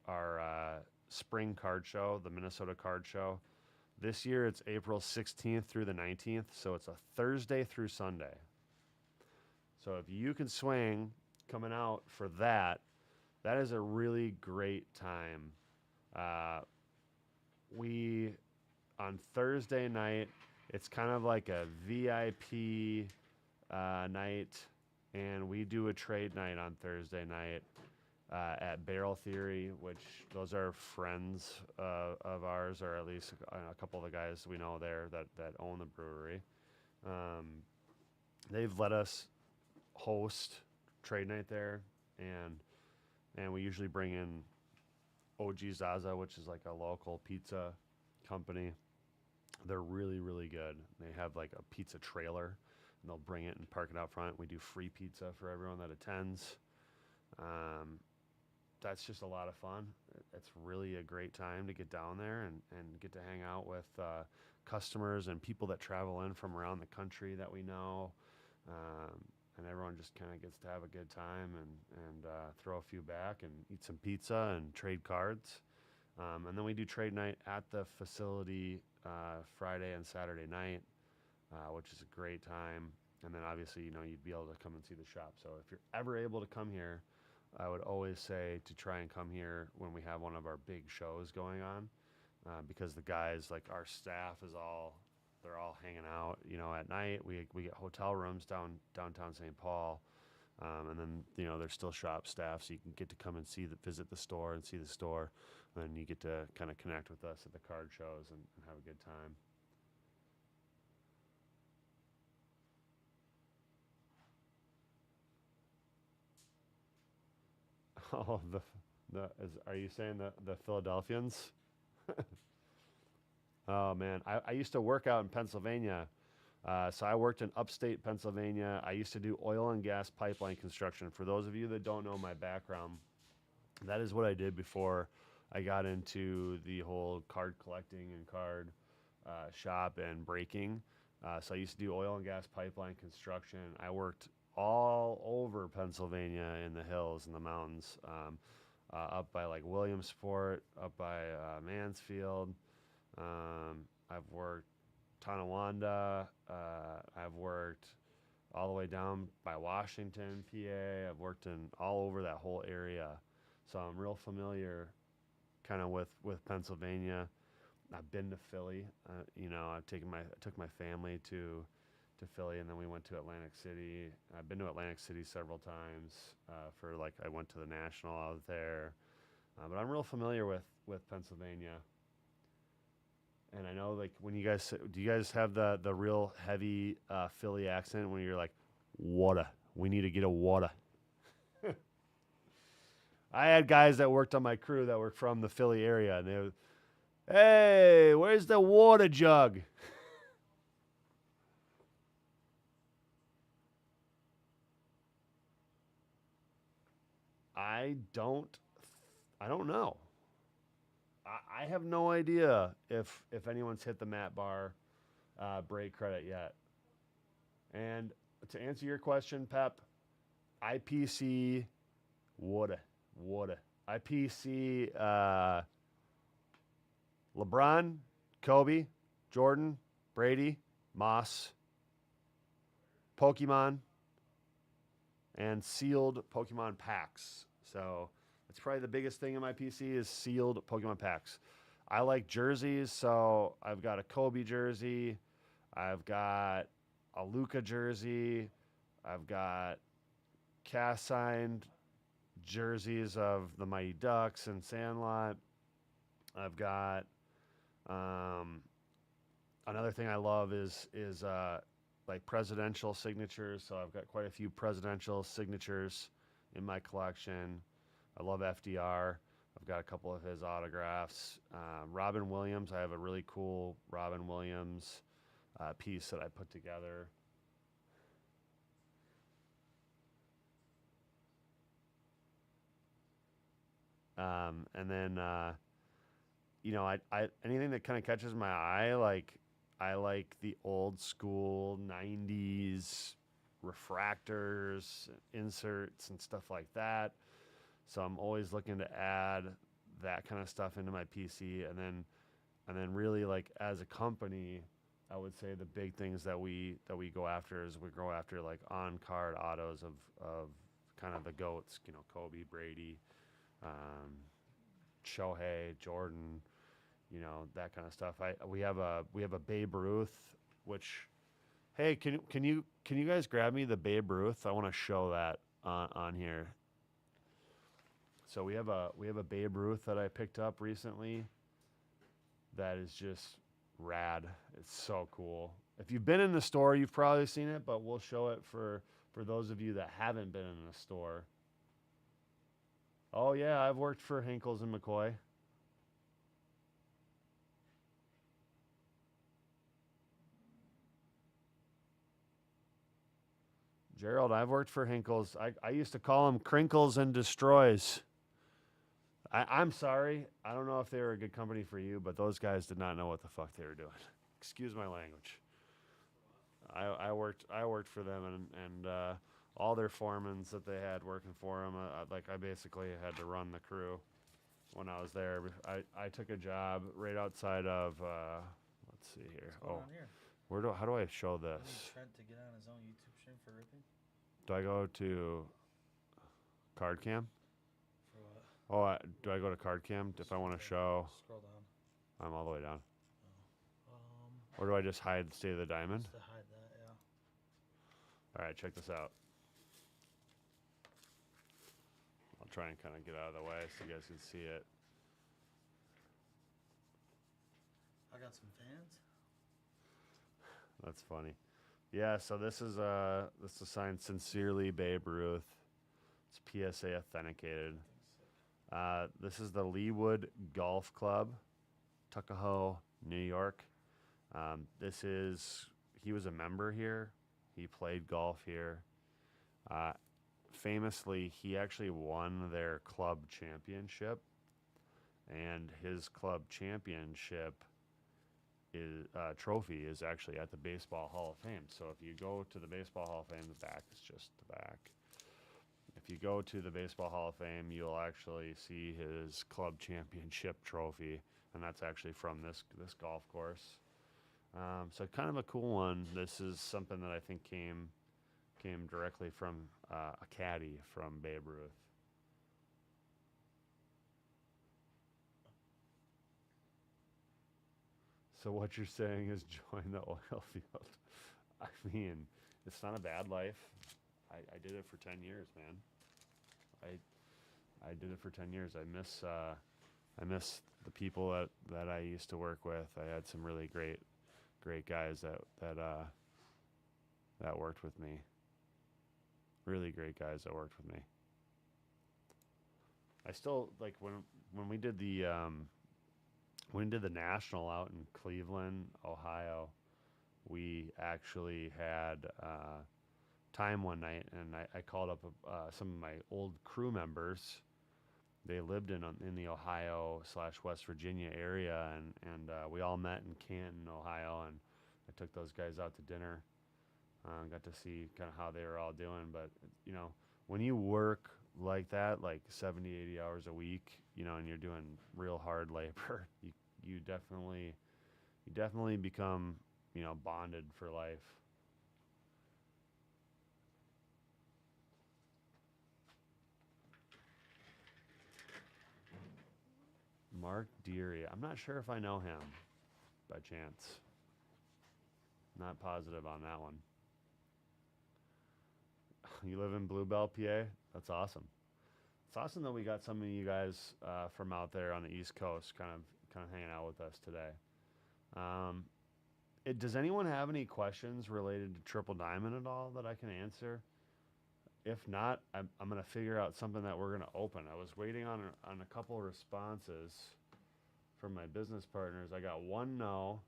spring card show, the Minnesota Card Show. This year it's April 16th through the 19th, so it's a Thursday through Sunday. So if you can swing coming out for that, that is a really great time. We on Thursday night, it's kind of like a VIP night, and we do a trade night on Thursday night at Barrel Theory, which those are friends of ours, or at least a couple of the guys we know there that own the brewery. They've let us host trade night there, and we usually bring in OG Zaza, which is like a local pizza company. They're really, really good. They have like a pizza trailer, and they'll bring it and park it out front. We do free pizza for everyone that attends. That's just a lot of fun. It's really a great time to get down there and get to hang out with customers and people that travel in from around the country that we know. And everyone just kind of gets to have a good time and throw a few back and eat some pizza and trade cards. And then we do trade night at the facility Friday and Saturday night, which is a great time. And then obviously, you'd be able to come and see the shop. So if you're ever able to come here, I would always say to try and come here when we have one of our big shows going on, because the guys, like our staff they're all hanging out, at night. We get hotel rooms downtown St. Paul. And then, there's still shop staff, so you can get to come and visit the store and see the store. And then you get to kind of connect with us at the card shows and have a good time. Oh, Are you saying the Philadelphians? Oh man, I used to work out in Pennsylvania. So I worked in upstate Pennsylvania. I used to do oil and gas pipeline construction. For those of you that don't know my background, that is what I did before I got into the whole card collecting and card shop and breaking. So I used to do oil and gas pipeline construction. I worked all over Pennsylvania in the hills and the mountains, up by like Williamsport, up by Mansfield. I've worked Tonawanda. I've worked all the way down by Washington, PA. I've worked in all over that whole area, so I'm real familiar, kind of with Pennsylvania. I've been to Philly. I took my family to Philly, and then we went to Atlantic City. I've been to Atlantic City several times for like I went to the National out there, but I'm real familiar with Pennsylvania. And I know, like, when do you guys have the real heavy Philly accent when you're like, water? We need to get a water. I had guys that worked on my crew that were from the Philly area, and they were, hey, where's the water jug? I don't know. I have no idea if anyone's hit the Matt Bar break credit yet. And to answer your question, Pep, IPC water. IPC LeBron, Kobe, Jordan, Brady, Moss, Pokemon, and sealed Pokemon packs. So that's probably the biggest thing in my PC is sealed Pokemon packs. I like jerseys, so I've got a Kobe jersey. I've got a Luka jersey. I've got cast signed jerseys of the Mighty Ducks and Sandlot. I've got another thing I love is like presidential signatures. So I've got quite a few presidential signatures in my collection. I love FDR. I've got a couple of his autographs. Robin Williams, I have a really cool Robin Williams piece that I put together. And then, I anything that kind of catches my eye, like I like the old school 90s refractors, inserts, and stuff like that. So I'm always looking to add that kind of stuff into my PC, and then really, like, as a company, I would say the big things that we go after is we go after like on card autos of kind of the goats, Kobe, Brady, Shohei, Jordan, that kind of stuff. We have a Babe Ruth, which, hey, can you guys grab me the Babe Ruth? I want to show that on here. So we have a Babe Ruth that I picked up recently. That is just rad. It's so cool. If you've been in the store, you've probably seen it, but we'll show it for those of you that haven't been in the store. Oh yeah, I've worked for Hinkles and McCoy. Gerald, I've worked for Hinkles. I used to call them Crinkles and Destroys. I'm sorry. I don't know if they were a good company for you, but those guys did not know what the fuck they were doing. Excuse my language. I worked for them, and all their foremans that they had working for them, I basically had to run the crew when I was there. I took a job right outside of let's see here. What's going on here? How do I show I this? need Trent to get on his own YouTube stream for ripping. Do I go to card cam? For what? Oh, do I go to card cam if I want to show? Scroll down. I'm all the way down. Oh. Or do I just hide the State of the Diamond? Just to hide that, yeah. All right, check this out. I'll try and kind of get out of the way so you guys can see it. I got some fans. That's funny. Yeah, so this is signed Sincerely Babe Ruth. It's PSA authenticated. This is the Leewood Golf Club, Tuckahoe, New York. He was a member here. He played golf here. Uh, Famously, he actually won their club championship, and his club championship trophy is actually at the Baseball Hall of Fame. So if you go to the Baseball Hall of Fame, the back is just the back. If you go to the Baseball Hall of Fame, you'll actually see his club championship trophy, and that's actually from this golf course. So kind of a cool one. This is something that I think came directly from a caddy from Babe Ruth. So what you're saying is join the oil field. I mean, it's not a bad life. I did it for 10 years, man. I did it for 10 years. I miss the people that I used to work with. I had some really great guys that worked with me. Really great guys that worked with me. I still like when we did the national out in Cleveland, Ohio. We actually had time one night, and I called up some of my old crew members. They lived in the Ohio / West Virginia area, and we all met in Canton, Ohio, and I took those guys out to dinner. Got to see kind of how they were all doing. But you know, when you work like that, like 70, 80 hours a week, you know, and you're doing real hard labor, you definitely become, you know, bonded for life. Mark Deary. I'm not sure if I know him by chance. Not positive on that one. You live in Bluebell, PA? That's awesome. It's awesome that we got some of you guys from out there on the East Coast kind of hanging out with us today. Does anyone have any questions related to Triple Diamond at all that I can answer? If not, I'm going to figure out something that we're going to open. I was waiting on a couple responses from my business partners. I got one no.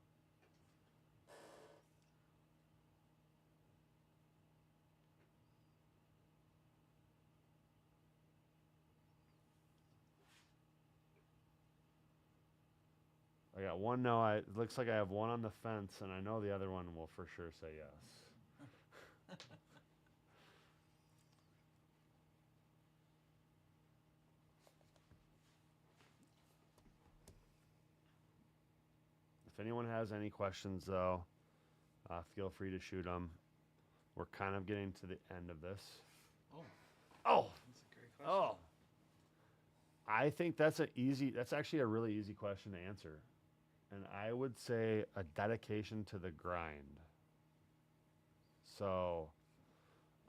I got one no. It looks like I have one on the fence, and I know the other one will for sure say yes. If anyone has any questions, though, feel free to shoot them. We're kind of getting to the end of this. Oh, Oh, that's a great question. oh. I think that's actually a really easy question to answer. And I would say a dedication to the grind. So,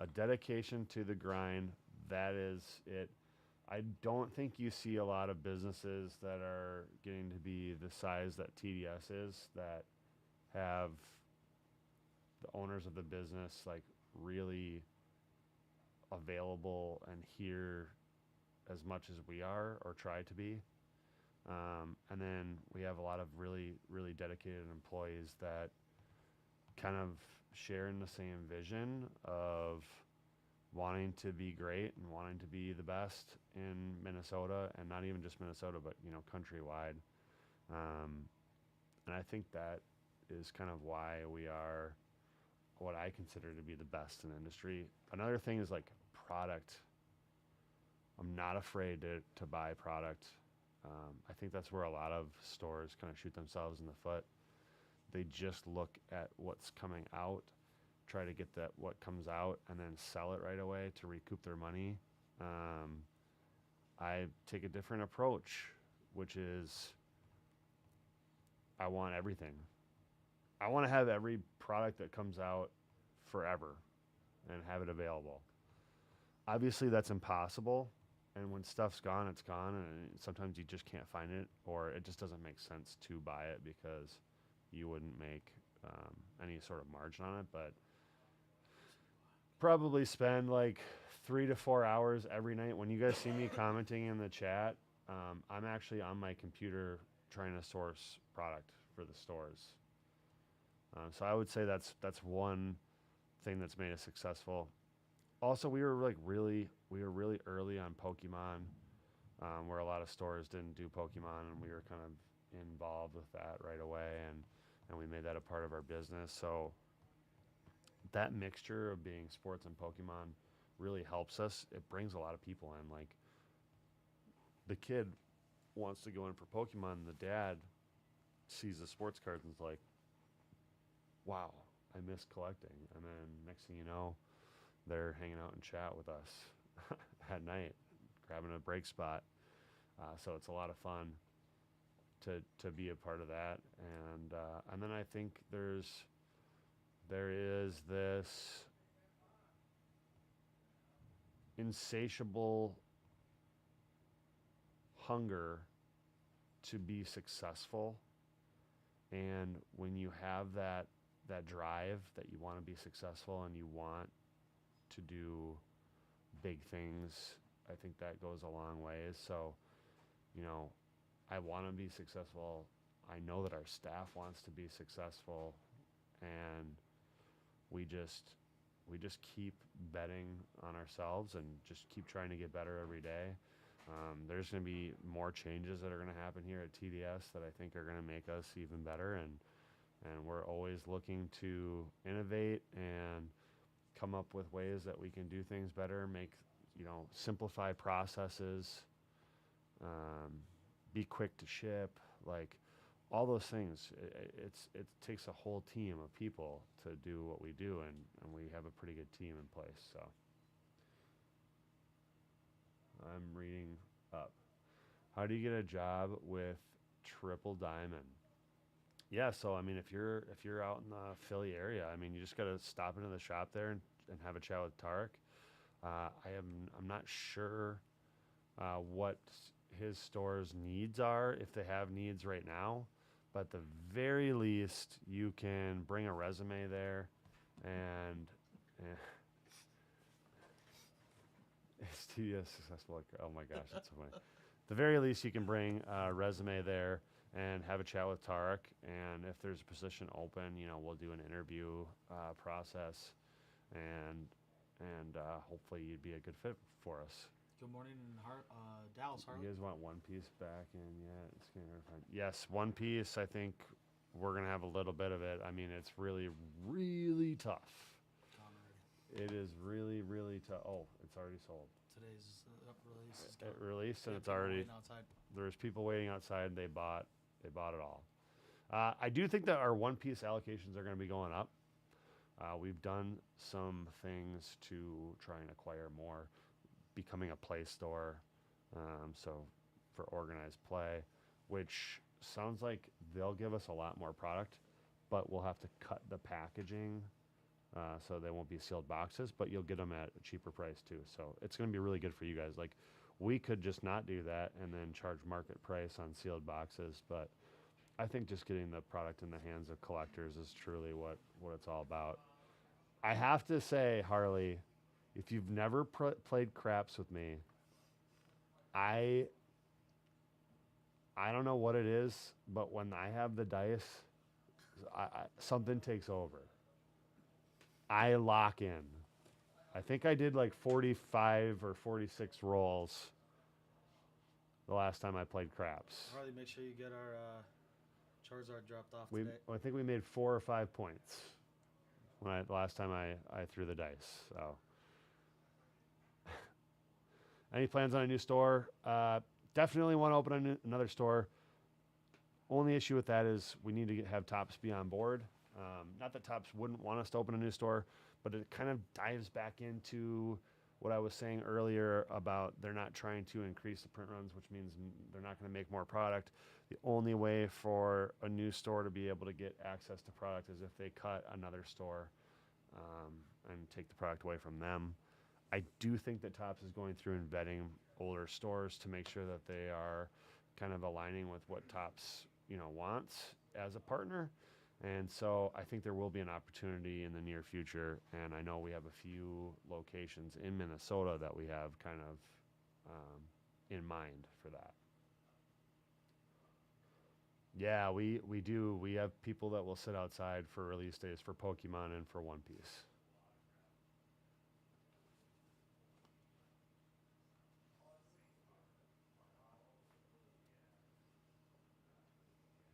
a dedication to the grind, that is it. I don't think you see a lot of businesses that are getting to be the size that TDS is, that have the owners of the business like really available and here as much as we are or try to be. And then we have a lot of really, really dedicated employees that kind of share in the same vision of wanting to be great and wanting to be the best in Minnesota, and not even just Minnesota, but, you know, countrywide. And I think that is kind of why we are what I consider to be the best in the industry. Another thing is like product. I'm not afraid to buy product. I think that's where a lot of stores kind of shoot themselves in the foot. They just look at what's coming out, try to get what comes out, and then sell it right away to recoup their money. I take a different approach, which is I want everything. I want to have every product that comes out forever and have it available. Obviously, that's impossible. And when stuff's gone, it's gone. And sometimes you just can't find it, or it just doesn't make sense to buy it because you wouldn't make any sort of margin on it. But probably spend like 3 to 4 hours every night. When you guys see me commenting in the chat, I'm actually on my computer trying to source product for the stores. So I would say that's one thing that's made us successful. Also, we were really early on Pokemon, where a lot of stores didn't do Pokemon, and we were kind of involved with that right away, and we made that a part of our business. So that mixture of being sports and Pokemon really helps us. It brings a lot of people in. Like, the kid wants to go in for Pokemon, and the dad sees the sports cards and is like, wow, I miss collecting. And then next thing you know, they're hanging out in chat with us at night, grabbing a break spot. So it's a lot of fun to be a part of that. And then I think there is this insatiable hunger to be successful. And when you have that drive that you want to be successful and you want to do big things, I think that goes a long ways. So, you know, I want to be successful. I know that our staff wants to be successful, and we just keep betting on ourselves and just keep trying to get better every day. There's going to be more changes that are going to happen here at TDS that I think are going to make us even better, and we're always looking to innovate and come up with ways that we can do things better, simplify processes, be quick to ship, like all those things. It takes a whole team of people to do what we do, and we have a pretty good team in place. So I'm reading up. How do you get a job with Triple Diamond? Yeah, so I mean, if you're out in the Philly area, I mean, you just gotta stop into the shop there and have a chat with Tarek. I'm not sure what his store's needs are, if they have needs right now, but at the very least, you can bring a resume there, and is TDS successful? Oh my gosh, that's so funny. At the very least, you can bring a resume there and have a chat with Tarek. And if there's a position open, we'll do an interview process, and hopefully you'd be a good fit for us. Good morning, Dallas, Harley. You guys want One Piece back in yet? It's gonna be fun. Yes, One Piece. I think we're gonna have a little bit of it. I mean, it's really, really tough. It is really, really tough. Oh, it's already sold. Today's release is It released, and it's already. There's people waiting outside. They bought it all. I do think that our One Piece allocations are going to be going up. We've done some things to try and acquire more, becoming a play store, so for organized play, which sounds like they'll give us a lot more product, but we'll have to cut the packaging, so they won't be sealed boxes, but you'll get them at a cheaper price too. So it's going to be really good for you guys. Like, we could just not do that and then charge market price on sealed boxes, but I think just getting the product in the hands of collectors is truly what it's all about. I have to say, Harley, if you've never played craps with me, I don't know what it is, but when I have the dice, something takes over. I lock in. I think I did like 45 or 46 rolls the last time I played craps. Harley, make sure you get our Charizard dropped off today. I think we made 4 or 5 points the last time I threw the dice. So, any plans on a new store? Definitely want to open another store. Only issue with that is we need to have Topps be on board. Not that Topps wouldn't want us to open a new store, but it kind of dives back into what I was saying earlier about they're not trying to increase the print runs, which means they're not going to make more product. The only way for a new store to be able to get access to product is if they cut another store and take the product away from them. I do think that Topps is going through and vetting older stores to make sure that they are kind of aligning with what Topps wants as a partner. And so I think there will be an opportunity in the near future, and I know we have a few locations in Minnesota that we have kind of in mind for that. Yeah, we do. We have people that will sit outside for release days for Pokemon and for One Piece.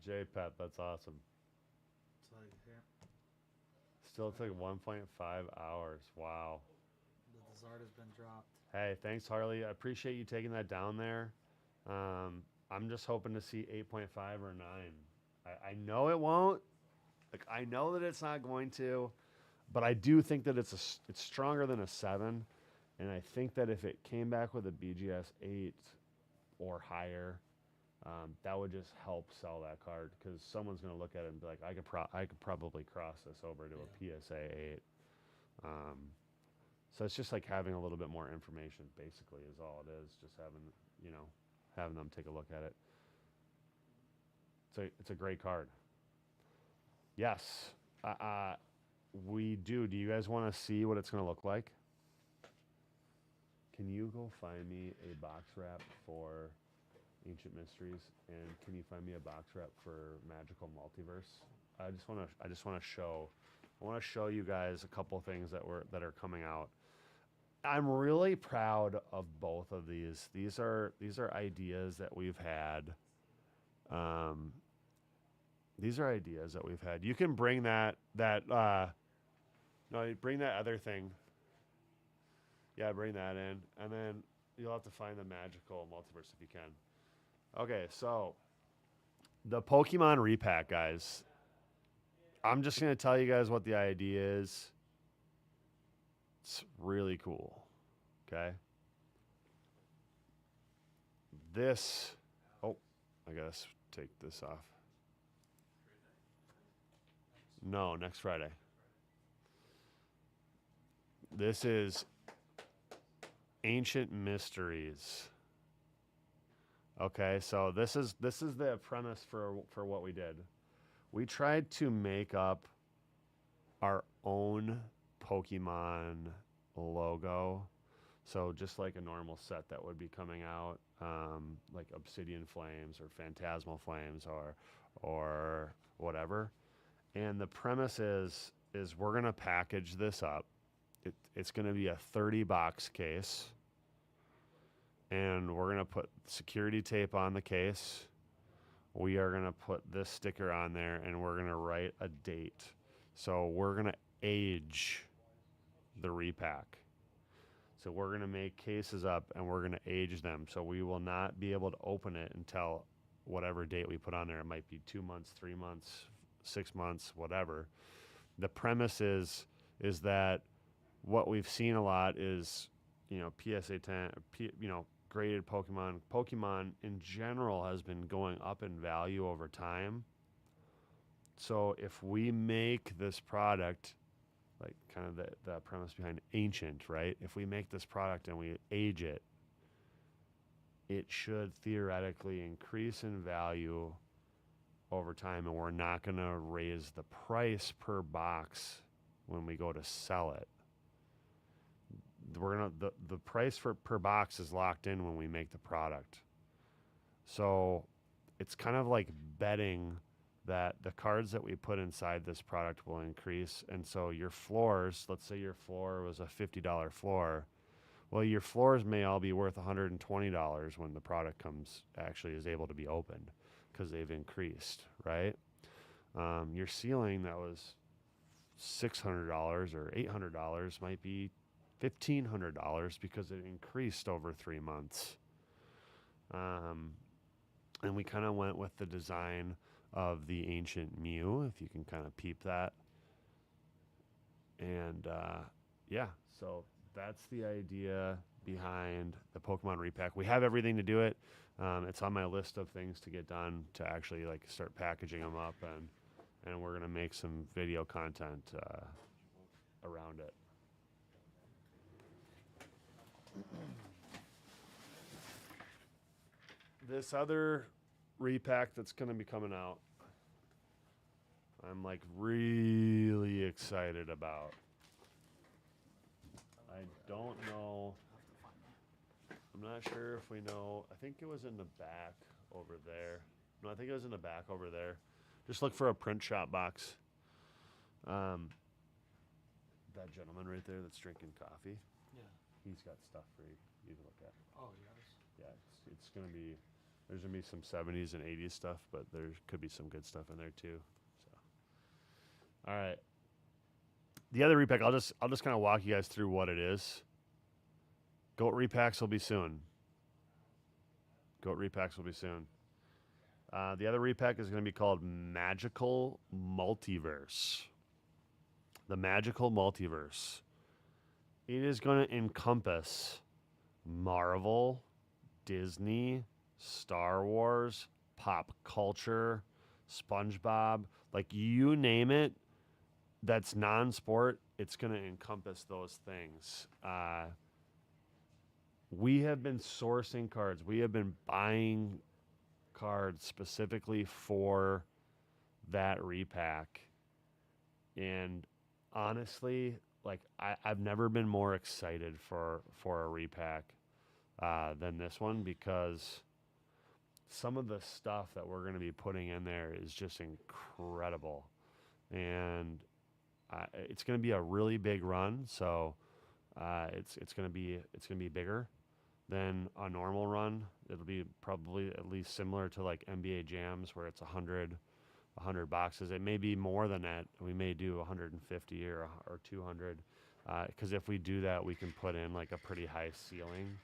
JPET, that's awesome. It's like, yeah, Still took 1.5 hours. Wow. the Dessert has been dropped. Hey, thanks, Harley. I appreciate you taking that down there. I'm just hoping to see 8.5 or 9. I know it won't. Like, I know that it's not going to, but I do think that it's stronger than a 7. And I think that if it came back with a BGS 8 or higher, that would just help sell that card, because someone's going to look at it and be like, I could probably cross this over to a PSA 8. So it's just like having a little bit more information, basically, is all it is. Just having them take a look at it. It's a great card. Yes, we do. Do you guys want to see what it's going to look like? Can you go find me a box wrap for Ancient Mysteries, and can you find me a box wrap for Magical Multiverse? I just want to show you guys a couple things that are coming out. I'm really proud of both of these. These are ideas that we've had. These are ideas that we've had. You can bring no, bring that other thing. Yeah, bring that in, and then you'll have to find the Magical Multiverse if you can. Okay, so the Pokemon repack, guys. I'm just going to tell you guys what the idea is. It's really cool. Okay. This, I gotta take this off. No, next Friday. This is Ancient Mysteries. Okay, so this is the premise for what we did. We tried to make up our own Pokemon logo. So just like a normal set that would be coming out, like Obsidian Flames or Phantasmal Flames or whatever. And the premise is we're gonna package this up. It's gonna be a 30 box case, and we're gonna put security tape on the case. We are gonna put this sticker on there, and we're gonna write a date. So we're gonna age the repack. So we're going to make cases up and we're going to age them. So we will not be able to open it until whatever date we put on there. It might be 2 months, 3 months, 6 months, whatever. The premise is that what we've seen a lot is, PSA 10, graded Pokemon. Pokemon in general has been going up in value over time. So if we make this product, like kind of the premise behind Ancient, right? If we make this product and we age it, it should theoretically increase in value over time, and we're not going to raise the price per box when we go to sell it. The price per box is locked in when we make the product. So it's kind of like betting that the cards that we put inside this product will increase. And so your floors, let's say your floor was a $50 floor. Well, your floors may all be worth $120 when the product actually is able to be opened, because they've increased, right? Your ceiling that was $600 or $800 might be $1,500 because it increased over 3 months. And we kind of went with the design of the Ancient Mew, if you can kind of peep that. And so that's the idea behind the Pokemon repack. We have everything to do it. It's on my list of things to get done to actually like start packaging them up, and we're gonna make some video content around it. This other repack that's going to be coming out I'm like really excited about. I don't know. I'm not sure if we know. I think it was in the back over there. No, I think it was in the back over there. Just look for a print shop box. That gentleman right there that's drinking coffee, Yeah. he's got stuff for you to look at. Oh, yes. Yeah, it's gonna be. There's gonna be some 70s and 80s stuff, but there could be some good stuff in there too. So, all right. The other repack, I'll just kind of walk you guys through what it is. Goat repacks will be soon. Goat repacks will be soon. The other repack is going to be called Magical Multiverse. The Magical Multiverse. It is going to encompass Marvel, Disney, Star Wars, pop culture, SpongeBob, like you name it. That's non-sport. It's going to encompass those things. We have been sourcing cards. We have been buying cards specifically for that repack. And honestly, like I've never been more excited for a repack than this one, because some of the stuff that we're going to be putting in there is just incredible. And it's going to be a really big run, so it's going to be bigger than a normal run. It'll be probably at least similar to like NBA Jams, where it's 100 boxes. It may be more than that. We may do 150 or 200, because if we do that, we can put in like a pretty high ceiling,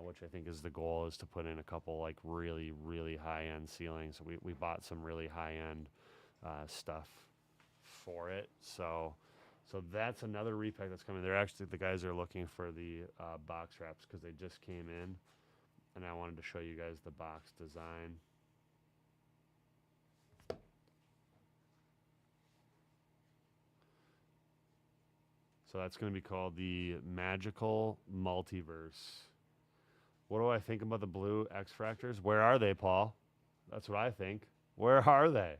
which I think is the goal, is to put in a couple like really, really high-end ceilings. So we bought some really high-end stuff for it. So that's another repack that's coming. They're actually, the guys are looking for the box wraps because they just came in, and I wanted to show you guys the box design. So that's going to be called the Magical Multiverse. What do I think about the blue X-Fractors? Where are they, Paul? That's what I think. Where are they?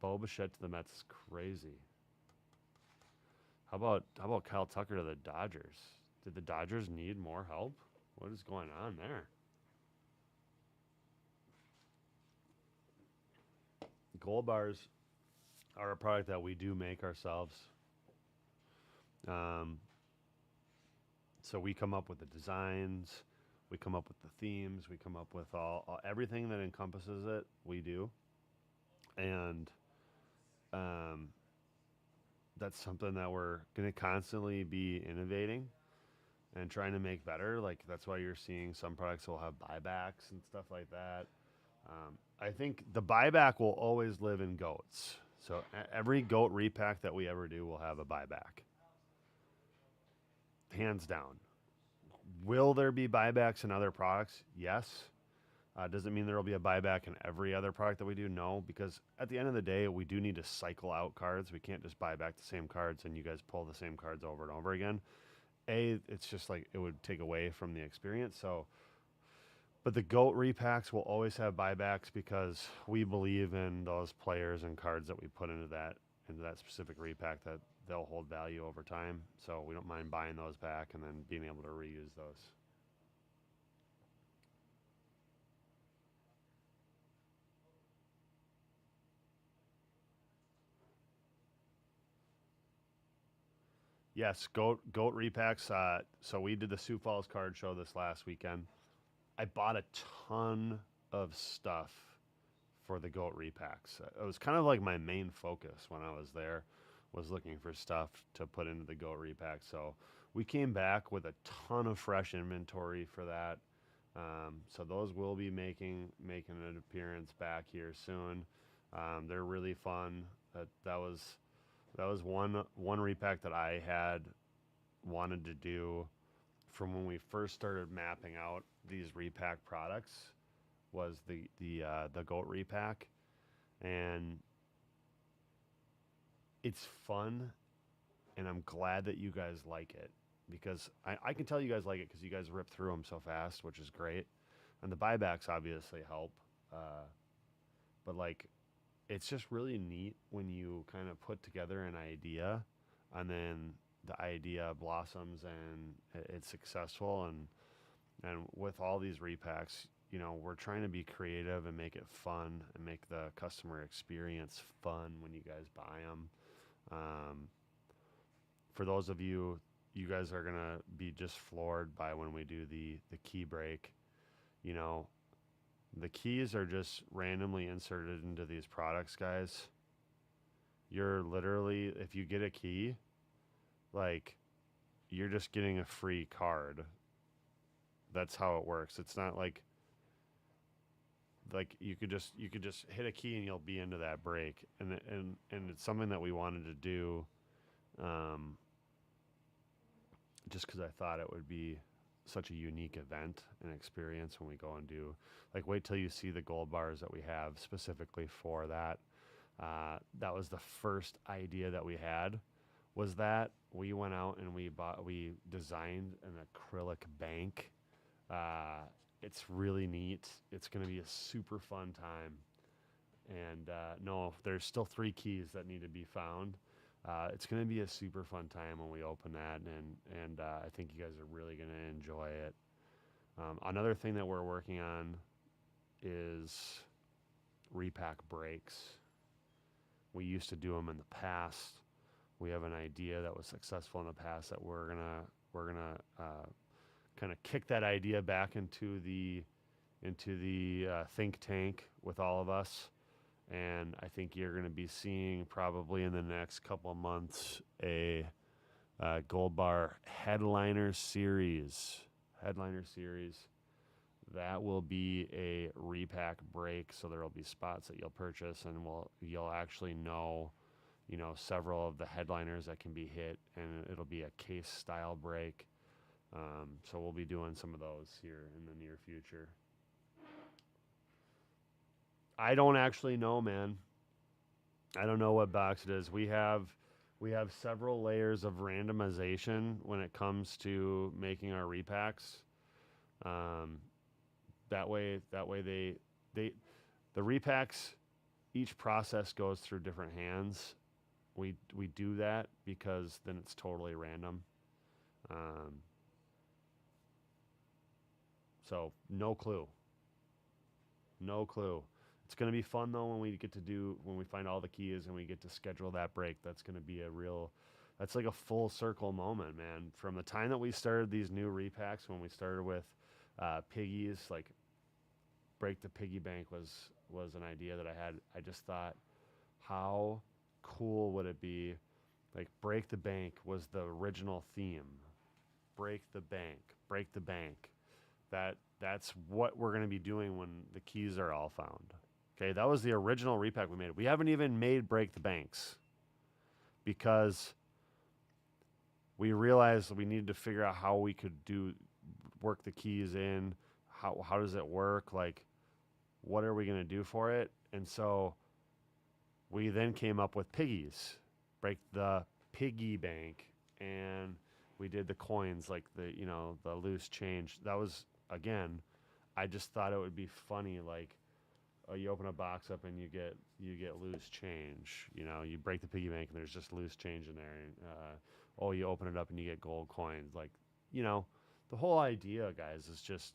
Bo Bichette to the Mets is crazy. How about Kyle Tucker to the Dodgers? Did the Dodgers need more help? What is going on there? Gold bars are a product that we do make ourselves. So we come up with the designs, we come up with the themes, we come up with all everything that encompasses it. We do, and that's something that we're going to constantly be innovating and trying to make better. Like, that's why you're seeing some products will have buybacks and stuff like that. I think the buyback will always live in goats. So every goat repack that we ever do will have a buyback. Hands down. Will there be buybacks in other products? Yes. Does it mean there will be a buyback in every other product that we do? No, because at the end of the day, we do need to cycle out cards. We can't just buy back the same cards and you guys pull the same cards over and over again. It's just like it would take away from the experience. So, but the GOAT repacks will always have buybacks because we believe in those players and cards that we put into that specific repack, that they'll hold value over time. So we don't mind buying those back and then being able to reuse those. Yes, goat repacks. So we did the Sioux Falls card show this last weekend. I bought a ton of stuff for the goat repacks. It was kind of like my main focus when I was there, was looking for stuff to put into the goat repack. So we came back with a ton of fresh inventory for that. So those will be making an appearance back here soon. They're really fun. That was one repack that I had wanted to do from when we first started mapping out these repack products, was the goat repack, and it's fun, and I'm glad that you guys like it, because I can tell you guys like it because you guys rip through them so fast, which is great, and the buybacks obviously help. but like it's just really neat when you kind of put together an idea and then the idea blossoms and it's successful. And with all these repacks, you know, we're trying to be creative and make it fun and make the customer experience fun when you guys buy them. For those of you, you guys are gonna be just floored by when we do the key break. You know, the keys are just randomly inserted into these products, guys. You're literally, if you get a key, like, you're just getting a free card. That's how it works. It's not like you could just hit a key and you'll be into that break. And it's something that we wanted to do, just because I thought it would be such a unique event and experience when we go and do, like, wait till you see the gold bars that we have specifically for that. That was the first idea that we had, was that we went out and we designed an acrylic bank. It's really neat. It's going to be a super fun time. And no, there's still 3 keys that need to be found. It's going to be a super fun time when we open that, and I think you guys are really going to enjoy it. Another thing that we're working on is repack breaks. We used to do them in the past. We have an idea that was successful in the past that we're gonna kind of kick that idea back into the think tank with all of us. And I think you're going to be seeing probably in the next couple of months a Gold Bar Headliner Series. That will be a repack break, so there will be spots that you'll purchase, and you'll actually know, you know, several of the headliners that can be hit, and it'll be a case style break. So we'll be doing some of those here in the near future. I don't actually know, man. I don't know what box it is. We have several layers of randomization when it comes to making our repacks. That way the repacks, each process goes through different hands. We do that because then it's totally random. So no clue. It's going to be fun though when we find all the keys and we get to schedule that break. That's going to be that's like a full circle moment, man. From the time that we started these new repacks, when we started with piggies, like break the piggy bank was an idea that I had. I just thought, how cool would it be? Like, break the bank was the original theme. Break the bank. That's what we're going to be doing when the keys are all found. Okay, that was the original repack we made. We haven't even made Break the Banks because we realized we needed to figure out how we could work the keys in. How does it work? Like, what are we going to do for it? And so we then came up with piggies, break the piggy bank, and we did the coins, like the loose change. That was, again, I just thought it would be funny, like, you open a box up and you get loose change. You know, you break the piggy bank and there's just loose change in there. You open it up and you get gold coins. Like, you know, the whole idea, guys, is just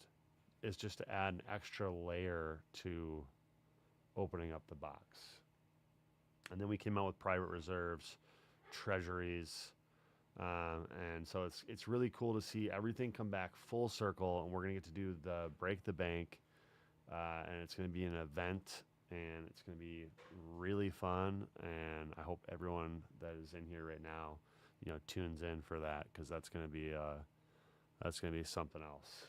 to add an extra layer to opening up the box. And then we came out with private reserves, treasuries, and so it's really cool to see everything come back full circle. And we're gonna get to do the Break the Bank. And it's going to be an event, and it's going to be really fun. And I hope everyone that is in here right now, you know, tunes in for that, because that's going to be something else.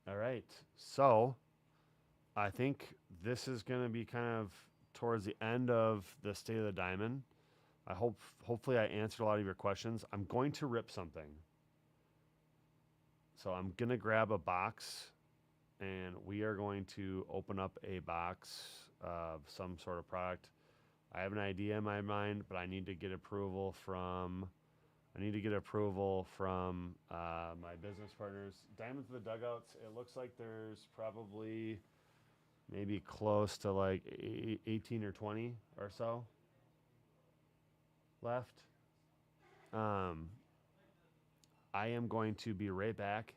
All right, so I think this is going to be kind of towards the end of the State of the Diamond. Hopefully I answered a lot of your questions. I'm going to rip something. So I'm going to grab a box, and we are going to open up a box of some sort of product. I have an idea in my mind, but I need to get approval from I need to get approval from my business partners. Diamonds in the Dugouts, it looks like there's probably maybe close to like 18 or 20 or so left. I am going to be right back.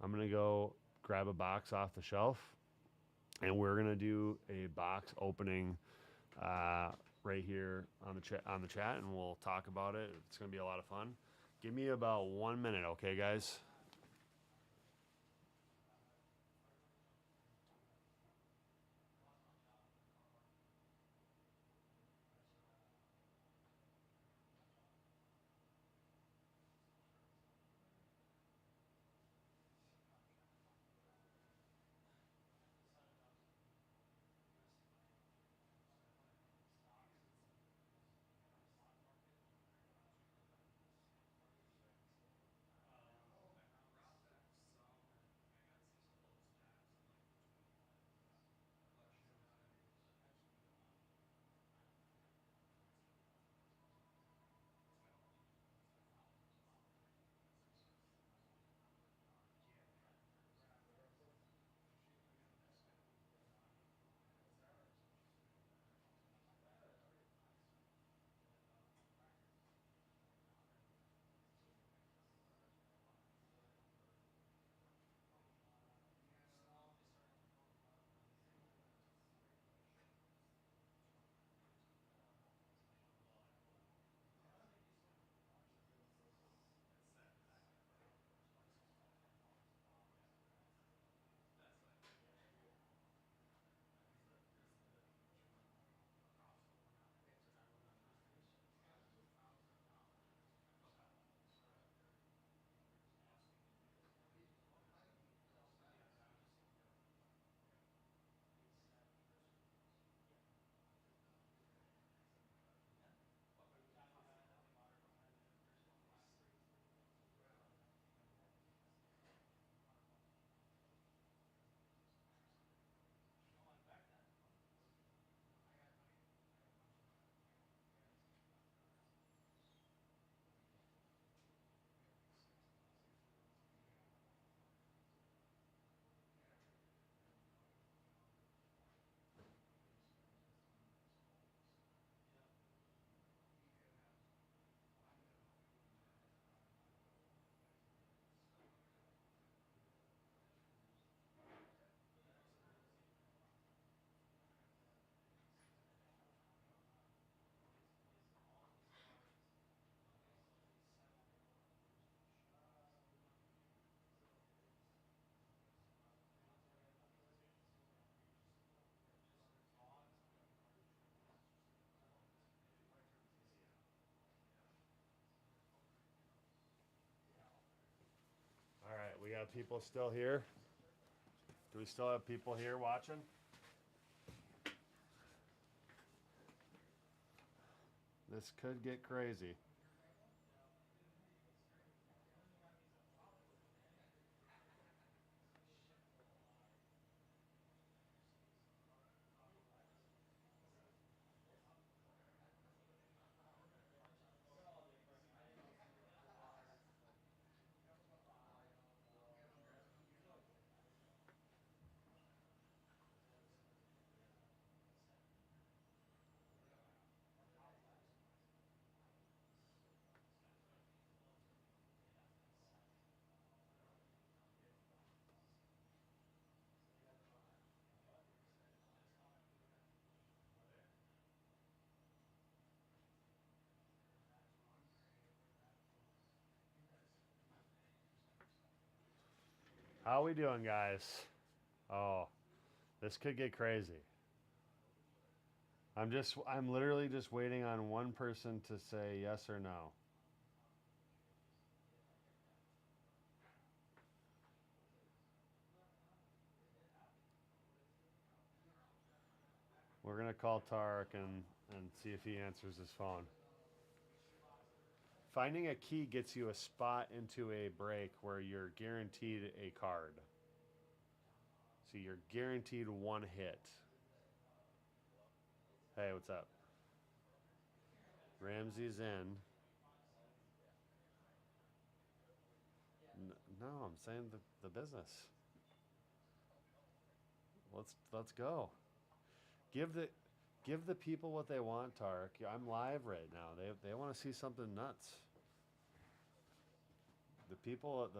I'm going to go grab a box off the shelf, and we're going to do a box opening right here on the chat, and we'll talk about it. It's going to be a lot of fun. Give me about 1 minute, okay, guys? All right, we got people still here. Do we still have people here watching? This could get crazy. How we doing, guys? Oh, this could get crazy. I'm literally just waiting on one person to say yes or no. We're gonna call Tarek and see if he answers his phone. Finding a key gets you a spot into a break where you're guaranteed a card. So you're guaranteed one hit. Hey, what's up? Ramsey's in. No, I'm saying the business. Let's go. Give the people what they want, Tark. I'm live right now. They want to see something nuts. The people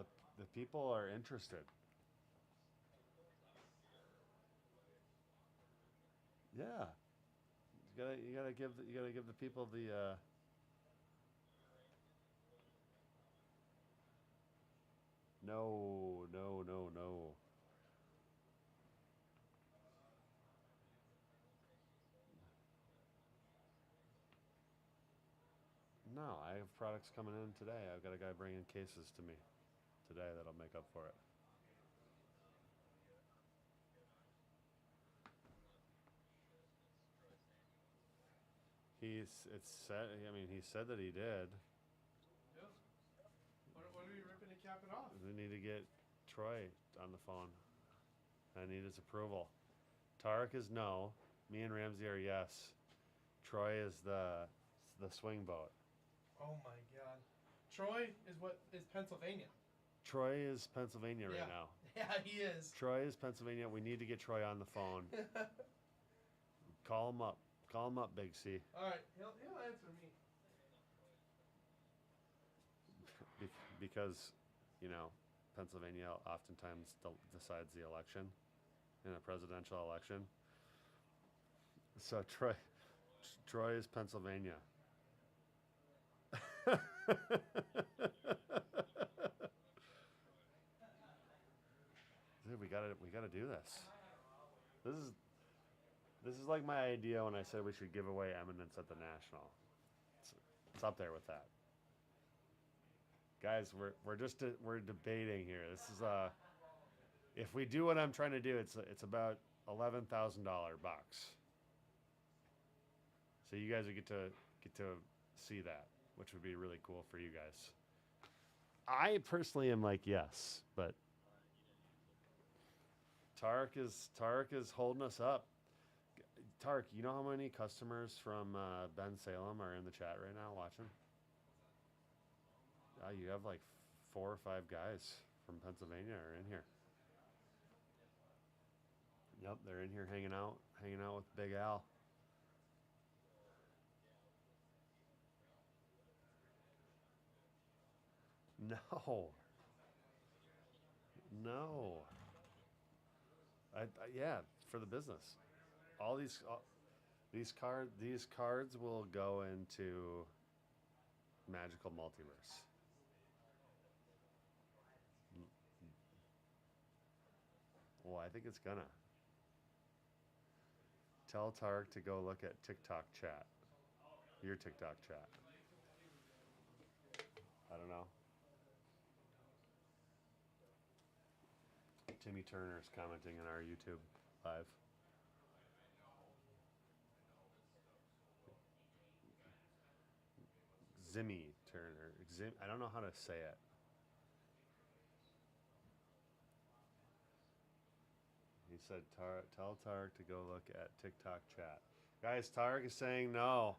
are interested. Yeah. You gotta give the people the no, no, no, no. No, I have products coming in today. I've got a guy bringing cases to me today that'll make up for it. It's said. I mean, he said that he did. Yeah. What are we ripping and capping off? We need to get Troy on the phone. I need his approval. Tarek is no. Me and Ramsey are yes. Troy is the swing boat. Oh my god. Troy is what is Pennsylvania. Troy is Pennsylvania right Yeah. now. Yeah, he is. Troy is Pennsylvania. We need to get Troy on the phone. Call him up. Call him up, Big C. All right, he'll answer me. Because, you know, Pennsylvania oftentimes decides the election in a presidential election. So Troy is Pennsylvania. Dude, we gotta do this. This is like my idea when I said we should give away Eminence at the National. It's up there with that. Guys, we're debating here. This is if we do what I'm trying to do, it's about $11,000 bucks. So you guys will get to see that, which would be really cool for you guys. I personally am like yes, but Tarek is holding us up. Tarek, you know how many customers from Ben Salem are in the chat right now watching? You have like 4 or 5 guys from Pennsylvania are in here. Yep, they're in here hanging out with Big Al. No. No. Yeah, for the business. All these cards will go into Magical Multiverse. Well, I think it's gonna. Tell Tarek to go look at TikTok chat. Your TikTok chat. I don't know. Timmy Turner's commenting on our YouTube live. Zimmy Turner. I don't know how to say it. He said, tell Tarek to go look at TikTok chat. Guys, Tarek is saying no.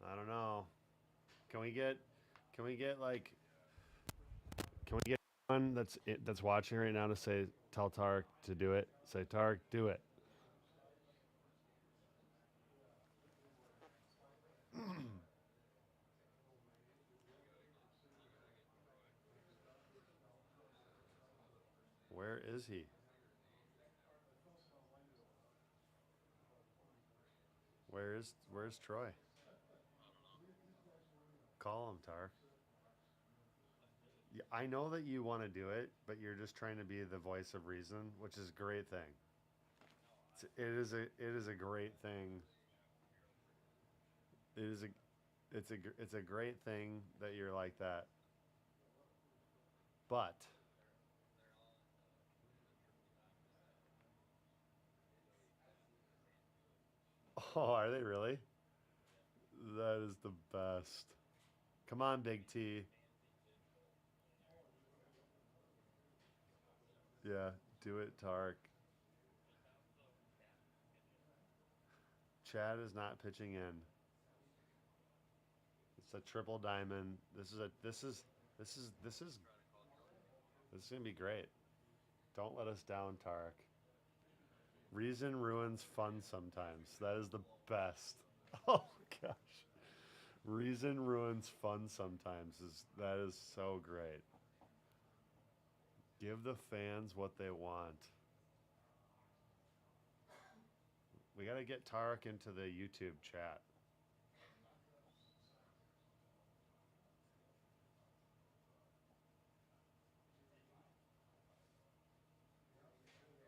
I don't know. Can we get one that's watching right now to tell Tarek to do it? Say, Tarek, do it. Where is he? Where's Troy? Call him, Tarek. Yeah, I know that you want to do it, but you're just trying to be the voice of reason, which is a great thing. It is a great thing. It's a great thing that you're like that. But oh, are they really? That is the best. Come on, Big T. Yeah, do it, Tarek. Chad is not pitching in. It's a triple diamond. This is gonna be great. Don't let us down, Tarek. Reason ruins fun sometimes. That is the best. Oh gosh. Reason ruins fun sometimes that is so great. Give the fans what they want. We gotta get Tarek into the YouTube chat.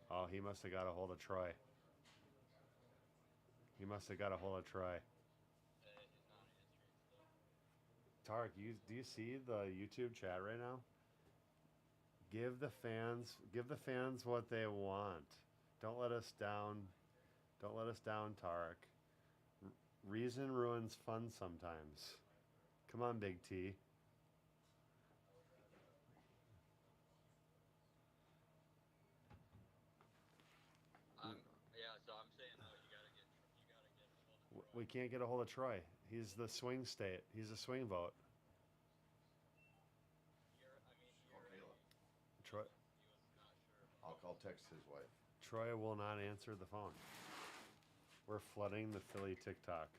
Oh, he must have got a hold of Troy. He must have got a hold of Troy. Tarek, do you see the YouTube chat right now? Give the fans what they want. Don't let us down. Don't let us down, Tarek. Reason ruins fun sometimes. Come on, Big T. Yeah, so I'm saying though, you gotta get a hold of Troy. We can't get a hold of Troy. He's the swing state. He's a swing vote. Troy. I'll call text his wife. Troy will not answer the phone. We're flooding the Philly TikTok.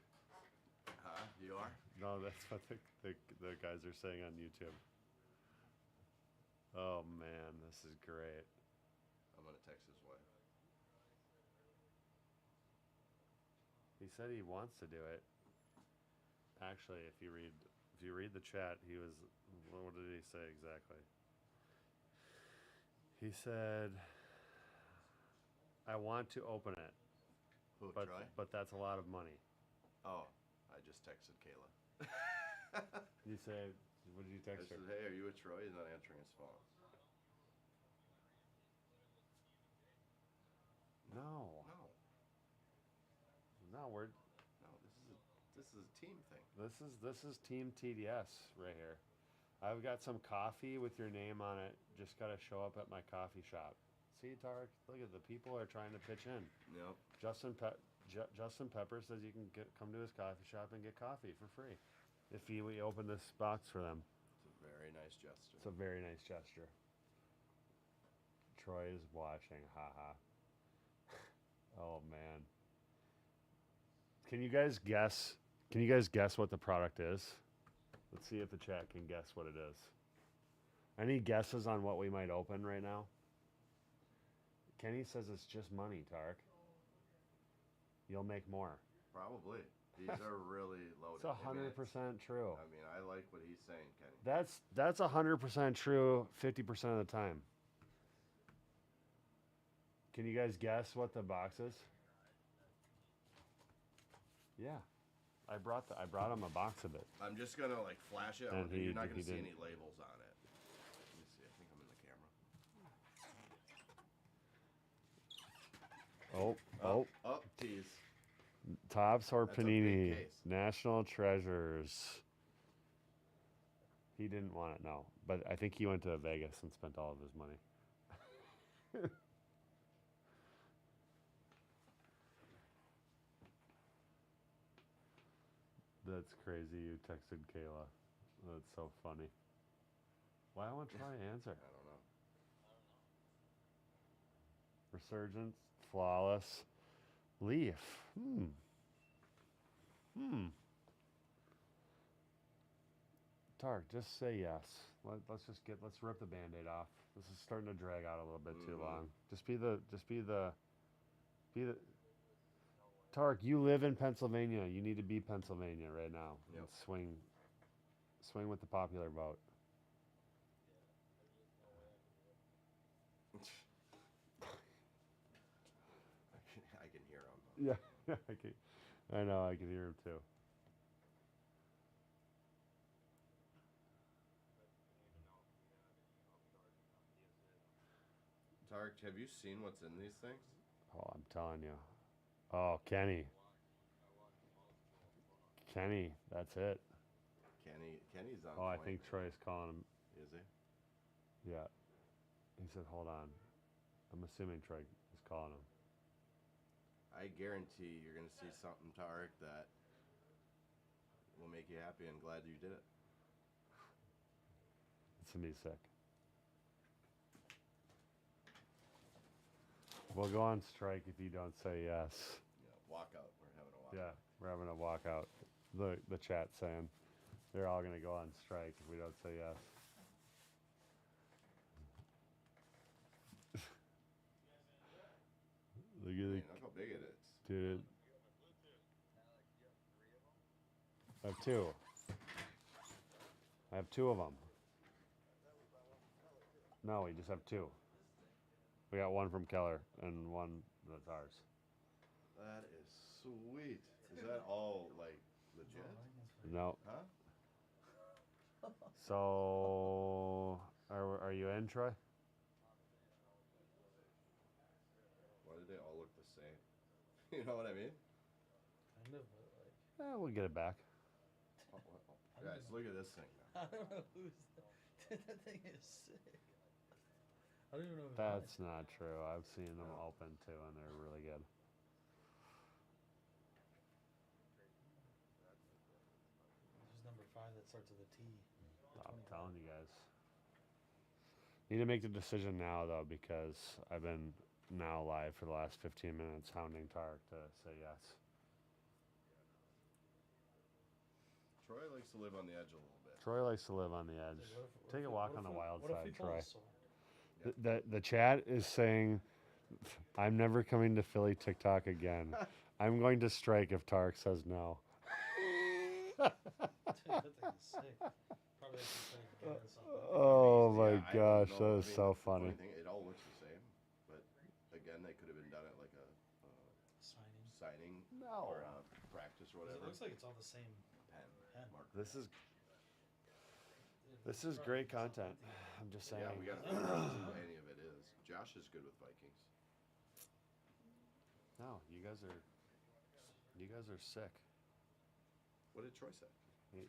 Huh? You are? No, that's what the guys are saying on YouTube. Oh man, this is great. I'm gonna text his wife. He said he wants to do it. Actually, if you read the chat, what did he say exactly? He said, "I want to open it, Who, but Troy? that's a lot of money." Oh, I just texted Kayla. You say, what did you I text her? said, hey, are you with Troy? He's not answering his phone. No, No, no, this is a team thing. this is Team TDS right here. I've got some coffee with your name on it. Just gotta show up at my coffee shop. See, Tarek, look at the people are trying to pitch in. Yep. Justin Pepper says you can come to his coffee shop and get coffee for free if we open this box for them. It's a very nice gesture. It's a very nice gesture. Troy is watching. Haha. Oh man. Can you guys guess? Can you guys guess what the product is? Let's see if the chat can guess what it is. Any guesses on what we might open right now? Kenny says it's just money, Tarek. You'll make more. Probably. These are really loaded. It's 100% true. I mean, I like what he's saying, Kenny. That's 100% true 50% of the time. Can you guys guess what the box is? Yeah. I brought him a box of it. I'm just gonna like flash it. And You're not gonna see didn't. any labels on it. Let me see. I think I'm in the camera. Oh, tease. Tops or That's a big Panini. case. National Treasures. He didn't want it, no. But I think he went to Vegas and spent all of his money. That's crazy. You texted Kayla. That's so funny. Why won't Troy answer? I don't know. Resurgence, Flawless, Leaf. Tark, just say yes. Let's rip the Band-Aid off. This is starting to drag out a little bit too long. Just be the Tark, you live in Pennsylvania. You need to be Pennsylvania right now. Yep. And swing with the popular vote. I can hear him. Yeah, I know. I can hear him too. Tarek, have you seen what's in these things? Oh, I'm telling you. Oh, Kenny, that's it. Kenny's on. Oh, I point. think Troy's calling him. Is he? Yeah. He said, "Hold on." I'm assuming Troy is calling him. I guarantee you're gonna see something, Tarek, that will make you happy and glad you did it. It's gonna be sick. We'll go on strike if you don't say yes. Yeah, walkout. We're having a walkout. Yeah, we're having a walkout. The chat saying they're all gonna go on strike if we don't say yes. Look at I the mean, look how big it is. dude. Alex, you have 3 of them? I have two. I have two of them. No, we just have two. We got one from Keller and one that's ours. That is sweet. Is that all like legit? No. Huh? So are you in, Troy? Why do they all look the same? You know what I mean? Kind of, but like. We'll get it back. Oh, guys, look at this thing now. I don't know who's that. Dude, that thing is sick. I don't even know who's That's not true. I've seen them open too, and they're really good. Who's number 5 that starts with a T? I'm telling you guys. Need to make the decision now though, because I've been now live for the last 15 minutes hounding Tarek to say yes. Troy likes to live on the edge a little bit. Troy likes to live on the edge. Like, what Take if a we- walk what on if the we- wild what if side, we pull Troy. a sword? The chat is saying, I'm never coming to Philly TikTok again. I'm going to strike if Tarek says no. Dude, that thing is sick. Probably have to play again or something. Oh my Yeah, I don't gosh, know. that I is mean, so the funny. thing, it all looks the same, but again, they could have been done at like a Signing. signing No. or practice or 'Cause whatever. It looks like it's all the same pen. pen. Marker. This is Dude, this it's is probably great something content. to- I'm just saying. Yeah, we got who any of it is. Josh is good with Vikings. No, you guys are sick. What did Troy say?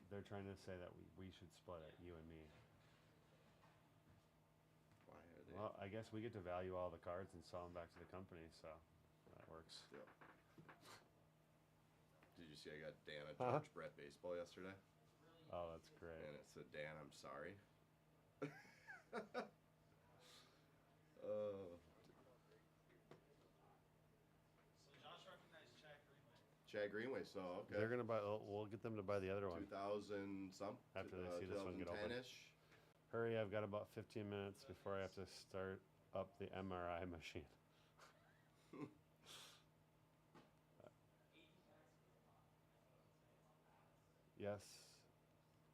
They're trying to say that we should split it, you and me. Why are they? Well, I guess we get to value all the cards and sell them back to the company, so that works. Yep. Did you see I got Dan at Uh-huh. George Brett baseball yesterday? Oh, that's great. And it said, Dan, I'm sorry. Josh recognized Chad Greenway. Chad Greenway, so okay. They're gonna buy. We'll get them to buy the other one 2000 some after they see this one get open. 2010-ish. Hurry! I've got about 15 minutes before I have to start up the MRI machine. Yes.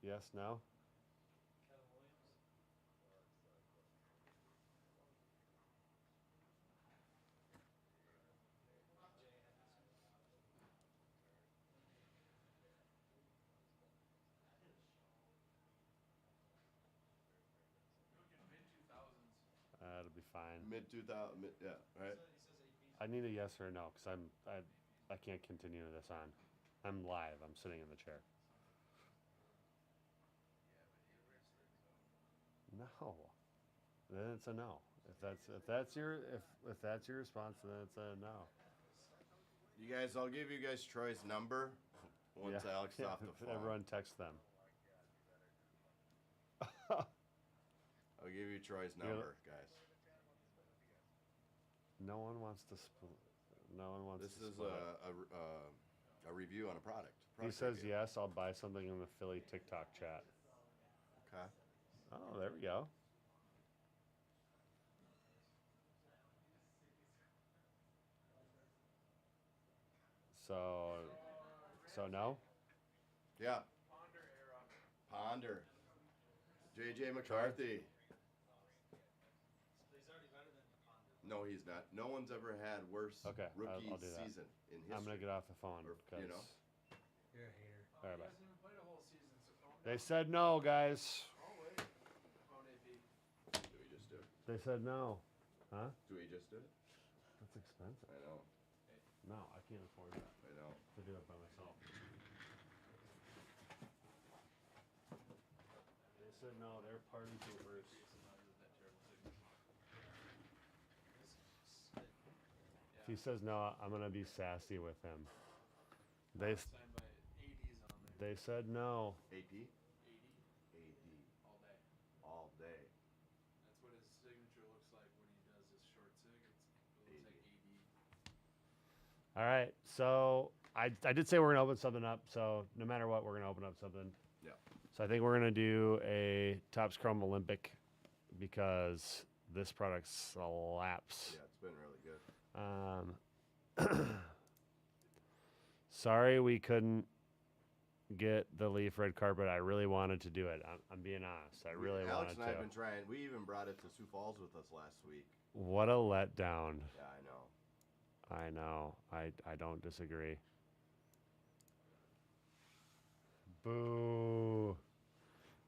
Yes. No. Kevin Williams. It'll be fine. Mid 2000, yeah, right. I need a yes or a no because I can't continue this on. I'm live. I'm sitting in the chair. No. Then it's a no. If that's your response, then it's a no. You guys, I'll give you guys Troy's number once Yeah. Alex is off the phone. Everyone text them. I'll give you Troy's Yeah. number, guys. No one wants to split. No one wants This to is split it. a review on a product. He Product says review. yes. I'll buy something in the Philly TikTok chat. Okay. Oh, there we go. So no. Yeah. Ponder. JJ McCarthy. He's already better than Ponder. No, he's not. No one's ever had worse Okay, rookie I'll do that. season in history. I'm gonna get off the phone Or, because you know. You're a hater. All right, bye. Hasn't even played a whole season, so calm They down. said no, guys. Oh, wait. Phone AP. Do we just do it? They said no. Huh? Do we just do it? That's expensive. I know. No, I can't afford that I know. to do it by myself. They said no. They're party poopers. If he says no, I'm gonna be sassy with him. They Signed by 80s on there. they said no. AP? 80 AD. all day. All day. All right. So I did say we're gonna open something up. So no matter what, we're gonna open up something. Yeah. So I think we're gonna do a Topps Chrome Olympic because this product slaps. Yeah, it's been really good. Sorry we couldn't get the Leaf red carpet. I really wanted to do it. I'm being honest. I really Alex wanted and I have to. been trying. We even brought it to Sioux Falls with us last week. What a letdown. Yeah, I know. I know. I don't disagree. Boo.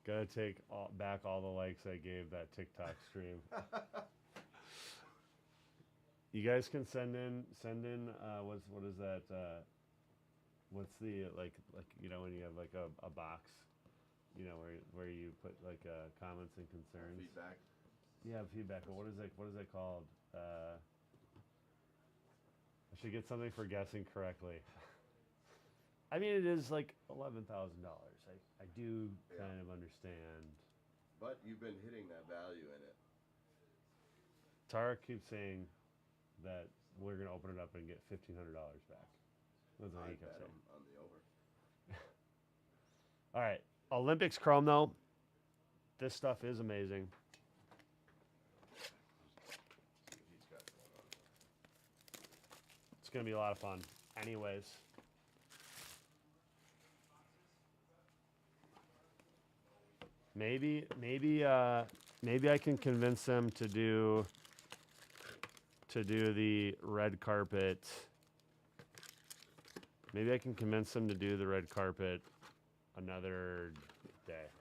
Gotta take back all the likes I gave that TikTok stream. You guys can send in what is that what's the like you know when you have like a box, you know, where you put like comments and concerns. Feedback. Yeah, feedback. But what is that called? I should get something for guessing correctly. I mean, it is like $11,000. I do Yeah. kind of understand. But you've been hitting that value in it. Tara keeps saying that we're gonna open it up and get $1,500 back. That's what I he kept bet saying. 'em on the over. All right, Olympics Chrome though. This stuff is amazing. See what he's got going on. It's gonna be a lot of fun. Anyways. Maybe I can convince them to do the red carpet. Maybe I can convince them to do the red carpet another day.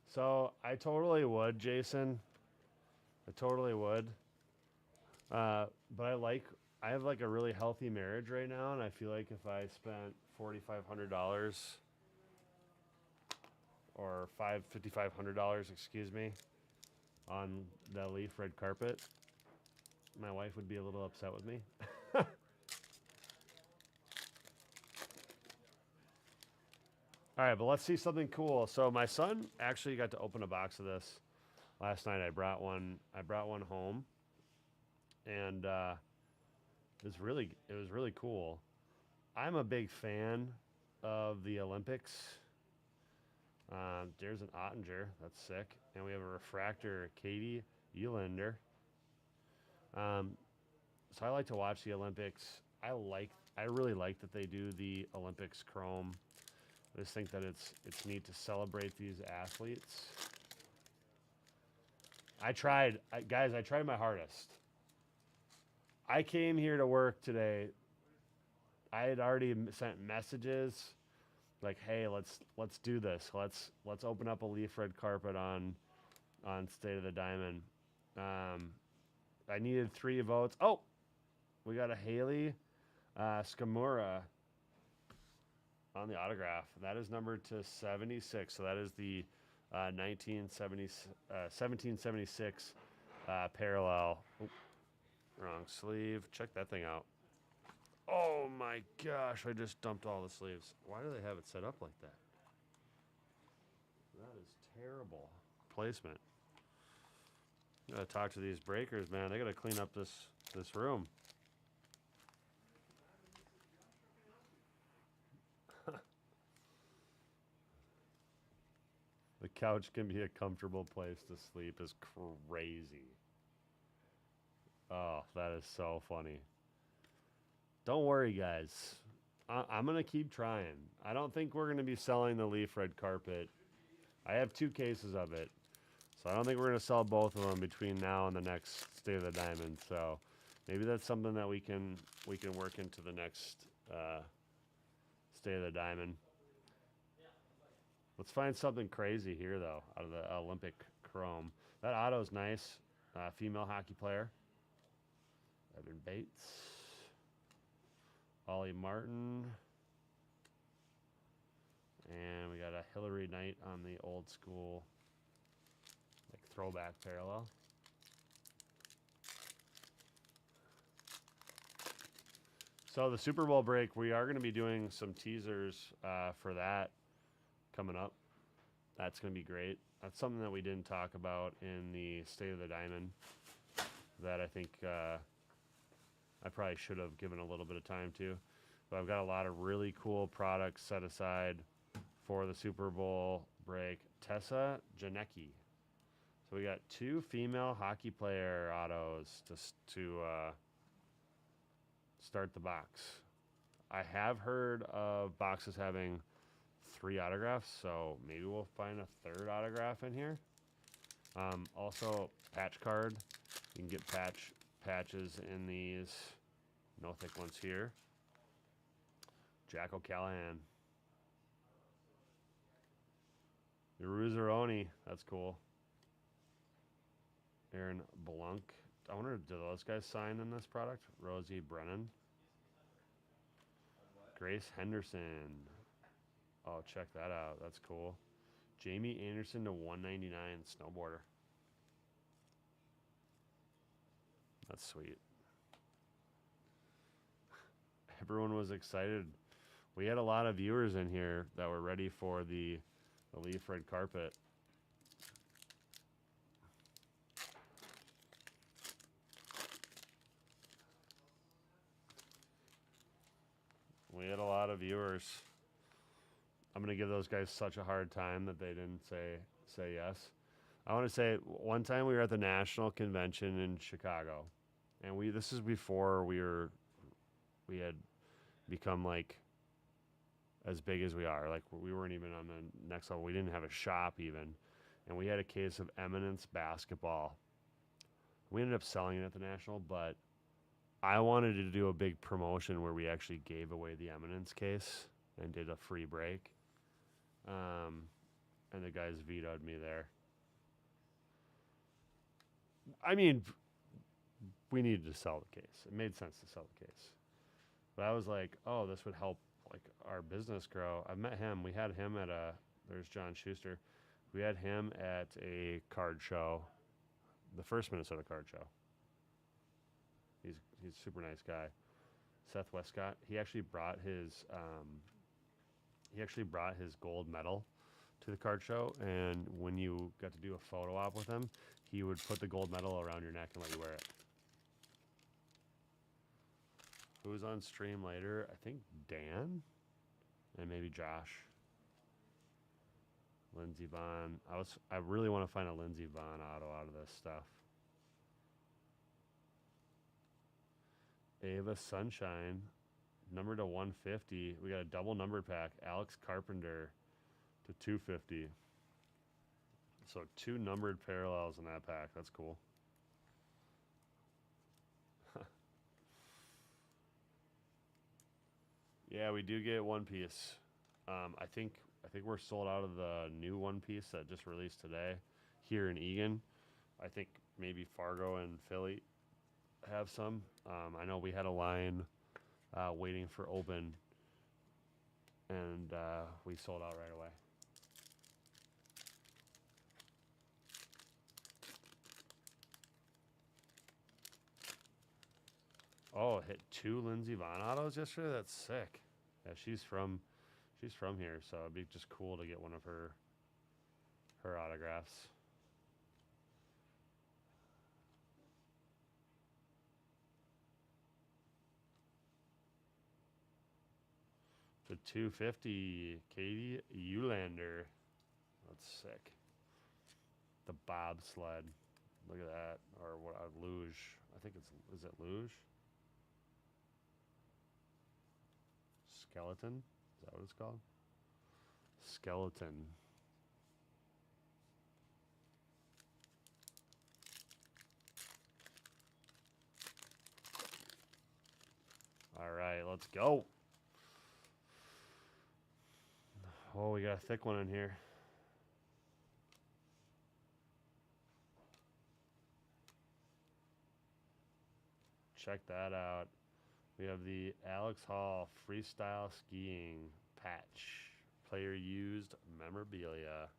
So I totally would, Jason. I totally would. But I have like a really healthy marriage right now, and I feel like if I spent $4,500 or $5,500, excuse me, on the Leaf red carpet, my wife would be a little upset with me. All right, but let's see something cool. So my son actually got to open a box of this last night. I brought one home, and it was really cool. I'm a big fan of the Olympics. There's an Ottinger, that's sick, and we have a refractor, Katie Ulander. So I like to watch the Olympics. I really like that they do the Olympics Chrome. I just think that it's neat to celebrate these athletes. Guys, I tried my hardest. I came here to work today. I had already sent messages like, "Hey, let's do this. Let's open up a Leaf red carpet on State of the Diamond." I needed 3 votes. Oh, we got a Haley Skamura on the autograph. That is numbered to 76. So that is the 1776 parallel. Oop, wrong sleeve. Check that thing out. Oh my gosh, I just dumped all the sleeves. Why do they have it set up like that? That is terrible placement. Gotta talk to these breakers, man. They gotta clean up this room. The couch can be a comfortable place to sleep is crazy. Oh, that is so funny. Don't worry, guys. I'm going to keep trying. I don't think we're going to be selling the Leaf red carpet. I have 2 cases of it. So I don't think we're going to sell both of them between now and the next State of the Diamond. So maybe that's something that we can work into the next State of the Diamond. Let's find something crazy here, though, out of the Olympic Chrome. That auto's nice. Female hockey player. Evan Bates. Ollie Martin. And we got a Hillary Knight on the old school, like, throwback parallel. So the Super Bowl break, we are going to be doing some teasers for that coming up. That's going to be great. That's something that we didn't talk about in the State of the Diamond that I think I probably should have given a little bit of time to. But I've got a lot of really cool products set aside for the Super Bowl break. Tessa Janecki. So we got 2 female hockey player autos to start the box. I have heard of boxes having 3 autographs, so maybe we'll find a 3rd autograph in here. Also, patch card. You can get patches in these. No thick ones here. Jack O'Callahan. Uruzaroni. That's cool. Aaron Blunk. I wonder, do those guys sign in this product? Rosie Brennan. Grace Henderson. Oh, check that out. That's cool. Jamie Anderson to 199 snowboarder. That's sweet. Everyone was excited. We had a lot of viewers in here that were ready for the Leaf red carpet. We had a lot of viewers. I'm gonna give those guys such a hard time that they didn't say yes. I want to say one time we were at the National Convention in Chicago, and this is before we had become like as big as we are. Like we weren't even on the next level. We didn't have a shop even, and we had a case of Eminence basketball. We ended up selling it at the National, but I wanted to do a big promotion where we actually gave away the Eminence case and did a free break. And the guys vetoed me there. I mean, we needed to sell the case. It made sense to sell the case. But I was like, oh, this would help like our business grow. I met him. We had him at there's John Schuster. We had him at a card show, the first Minnesota card show. He's a super nice guy. Seth Westcott. He actually brought his gold medal to the card show, and when you got to do a photo op with him, he would put the gold medal around your neck and let you wear it. Who's on stream later? I think Dan and maybe Josh. Lindsey Vonn. I really want to find a Lindsey Vonn auto out of this stuff. Ava Sunshine, number to 150. We got a double numbered pack. Alex Carpenter to 250. So 2 numbered parallels in that pack. That's cool. Yeah, we do get One Piece. I think we're sold out of the new One Piece that just released today here in Eagan. I think maybe Fargo and Philly have some. I know we had a line waiting for open, and we sold out right away. Oh, hit 2 Lindsey Vonn autos yesterday. That's sick. Yeah, she's from here, so it'd be just cool to get one of her autographs. To 250, Katie Eulander. That's sick. The bobsled. Look at that. Or what? A luge. I think is it luge? Skeleton? Is that what it's called? Skeleton. All right, let's go. Oh, we got a thick one in here. Check that out. We have the Alex Hall Freestyle Skiing patch. Player used memorabilia.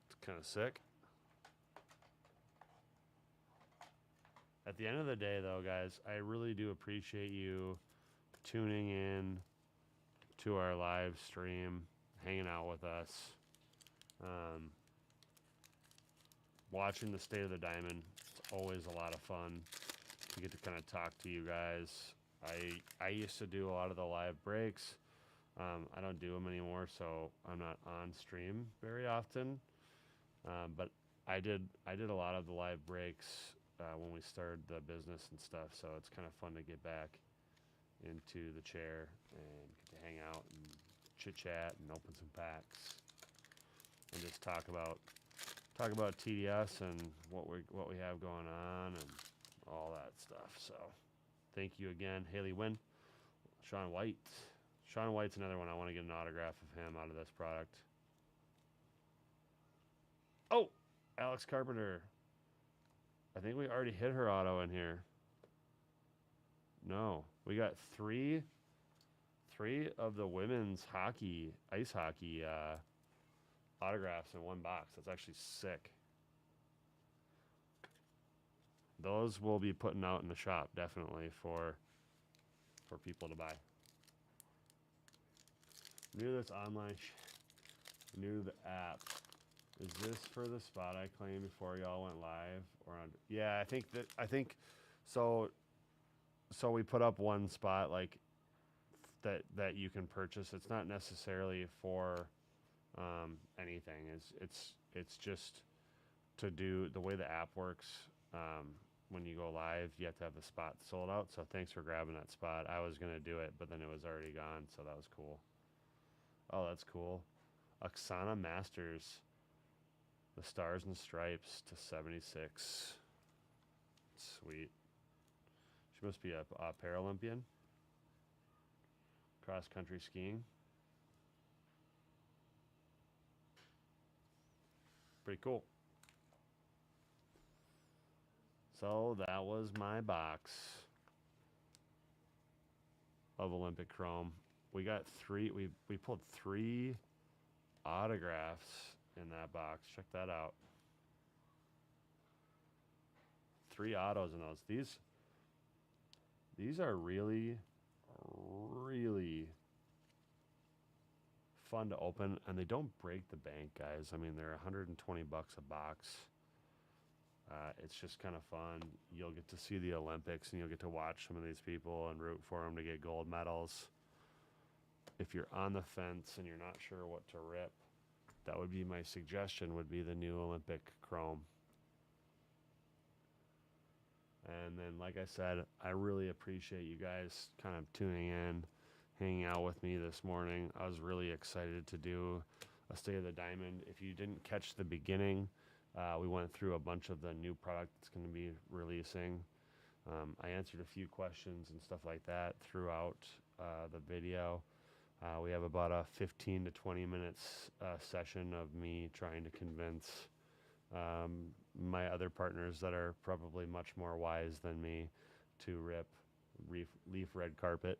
It's kind of sick. At the end of the day, though, guys, I really do appreciate you tuning in to our live stream, hanging out with us, watching the State of the Diamond. It's always a lot of fun to get to kind of talk to you guys. I used to do a lot of the live breaks. I don't do them anymore, so I'm not on stream very often. But I did a lot of the live breaks when we started the business and stuff. So it's kind of fun to get back into the chair and get to hang out and chit chat and open some packs and just talk about TDS and what we have going on and all that stuff. So thank you again, Haley Wynn, Sean White. Sean White's another one I want to get an autograph of him out of this product. Oh, Alex Carpenter. I think we already hit her auto in here. No, we got three of the women's hockey, ice hockey autographs in one box. That's actually sick. Those we'll be putting out in the shop definitely for people to buy. New to this online, new to the app. Is this for the spot I claimed before y'all went live or on? Yeah, I think so. So we put up one spot like that you can purchase. It's not necessarily for anything. It's just to do the way the app works. When you go live, you have to have the spot sold out. So thanks for grabbing that spot. I was gonna do it, but then it was already gone. So that was cool. Oh, that's cool. Oksana Masters, the Stars and Stripes to 76. Sweet. She must be a Paralympian. Cross country skiing. Pretty cool. So that was my box of Olympic Chrome. We got we pulled 3 autographs in that box. Check that out. 3 autos in those. These are really, really fun to open, and they don't break the bank, guys. I mean, they're 120 bucks a box. It's just kind of fun. You'll get to see the Olympics, and you'll get to watch some of these people and root for them to get gold medals. If you're on the fence and you're not sure what to rip, that would be my suggestion, would be the new Olympic Chrome. And then, like I said, I really appreciate you guys kind of tuning in, hanging out with me this morning. I was really excited to do a State of the Diamond. If you didn't catch the beginning, we went through a bunch of the new product that's going to be releasing. I answered a few questions and stuff like that throughout the video. We have about a 15 to 20 minutes session of me trying to convince my other partners that are probably much more wise than me to rip Leaf Red Carpet.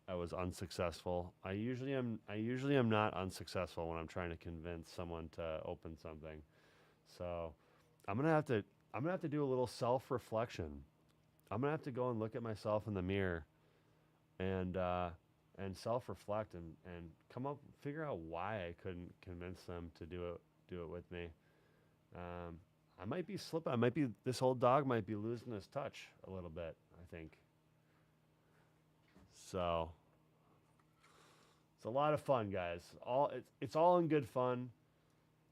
I was unsuccessful. I usually am not unsuccessful when I'm trying to convince someone to open something. So I'm gonna have to do a little self-reflection. I'm gonna have to go and look at myself in the mirror and self-reflect and figure out why I couldn't convince them to do it with me. I might be slipping. This old dog might be losing his touch a little bit, I think. So it's a lot of fun, guys. It's all in good fun.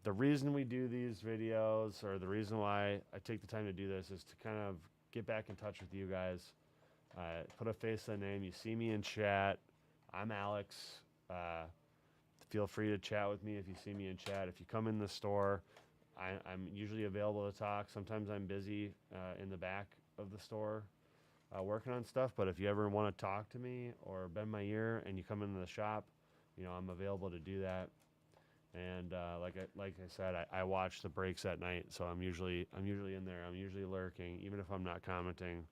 The reason we do these videos, or the reason why I take the time to do this, is to kind of get back in touch with you guys. Put a face to the name. You see me in chat. I'm Alex. Feel free to chat with me if you see me in chat. If you come in the store, I'm usually available to talk. Sometimes I'm busy in the back of the store working on stuff. But if you ever want to talk to me or bend my ear and you come into the shop, I'm available to do that. And like I said, I watch the breaks at night, so I'm usually in there. I'm usually lurking, even if I'm not commenting.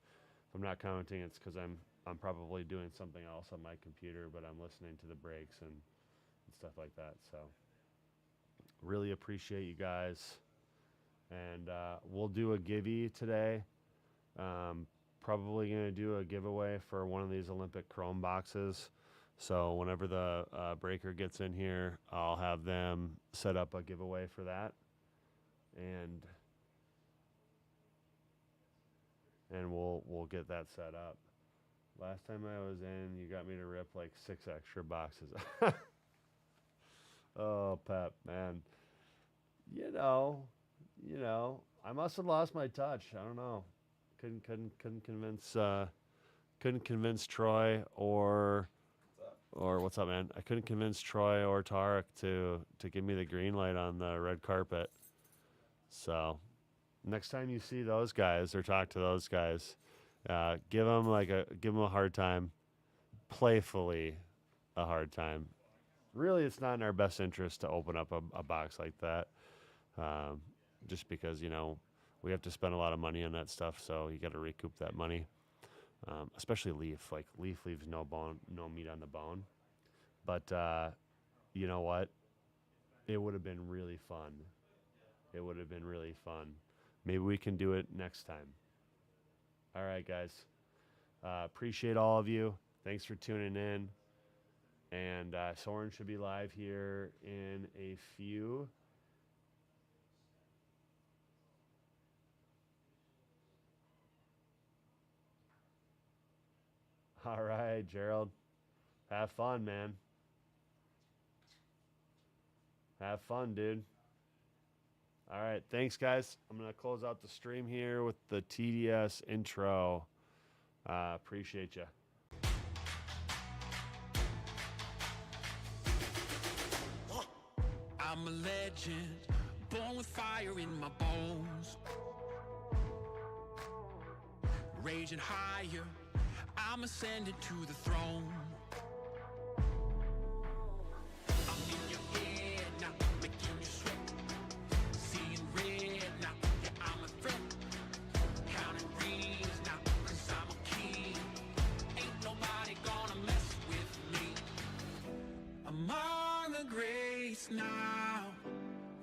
If I'm not commenting, it's because I'm probably doing something else on my computer, but I'm listening to the breaks and stuff like that. So really appreciate you guys, and we'll do a givey today. Probably gonna do a giveaway for one of these Olympic Chrome boxes. So whenever the breaker gets in here, I'll have them set up a giveaway for that. and we'll get that set up. Last time I was in, you got me to rip like 6 extra boxes. Oh, Pep, man. You know, I must have lost my touch. I don't know. Couldn't convince Troy or what's up, man? I couldn't convince Troy or Tarek to give me the green light on the red carpet. So next time you see those guys or talk to those guys, give them a hard time, playfully a hard time. Really, it's not in our best interest to open up a box like that, just because we have to spend a lot of money on that stuff, so you got to recoup that money. Especially Leaf. Like Leaf leaves no meat on the bone. But you know what? It would have been really fun. It would have been really fun. Maybe we can do it next time. All right, guys. Appreciate all of you. Thanks for tuning in. And Soren should be live here in a few. All right, Gerald. Have fun, man. Have fun, dude. All right, thanks, guys. I'm going to close out the stream here with the TDS intro. Appreciate you. I'm a legend, born with fire in my bones. Raging higher, I'm ascending to the throne. I'm in your head now, making you sweat. Seeing red now, yeah, I'm a threat. Counting rings now, 'cause I'm a king. Ain't nobody gonna mess with me. Among the greats now,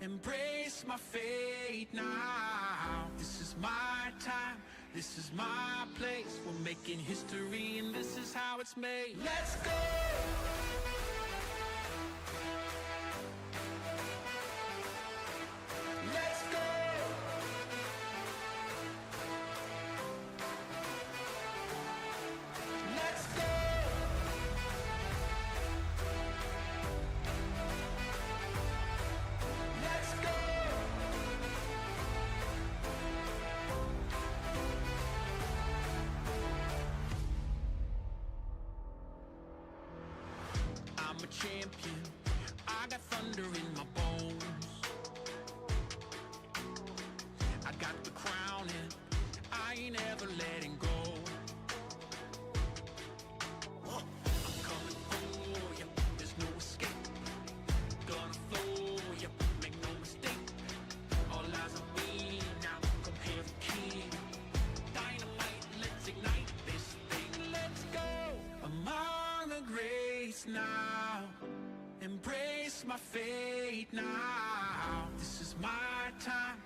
embrace my fate now. This is my time, this is my place. We're making history and this is how it's made. Let's go! Let's go! Let's go! Let's go! I'm a champion, I got thunder in my bones. I got the crown and I ain't ever letting go. I'm coming for you, there's no escape. Gonna flow you, make no mistake. All eyes on me now, come here the king. Dynamite, let's ignite this thing. Let's go! Among the greats now, embrace my fate now. This is my time,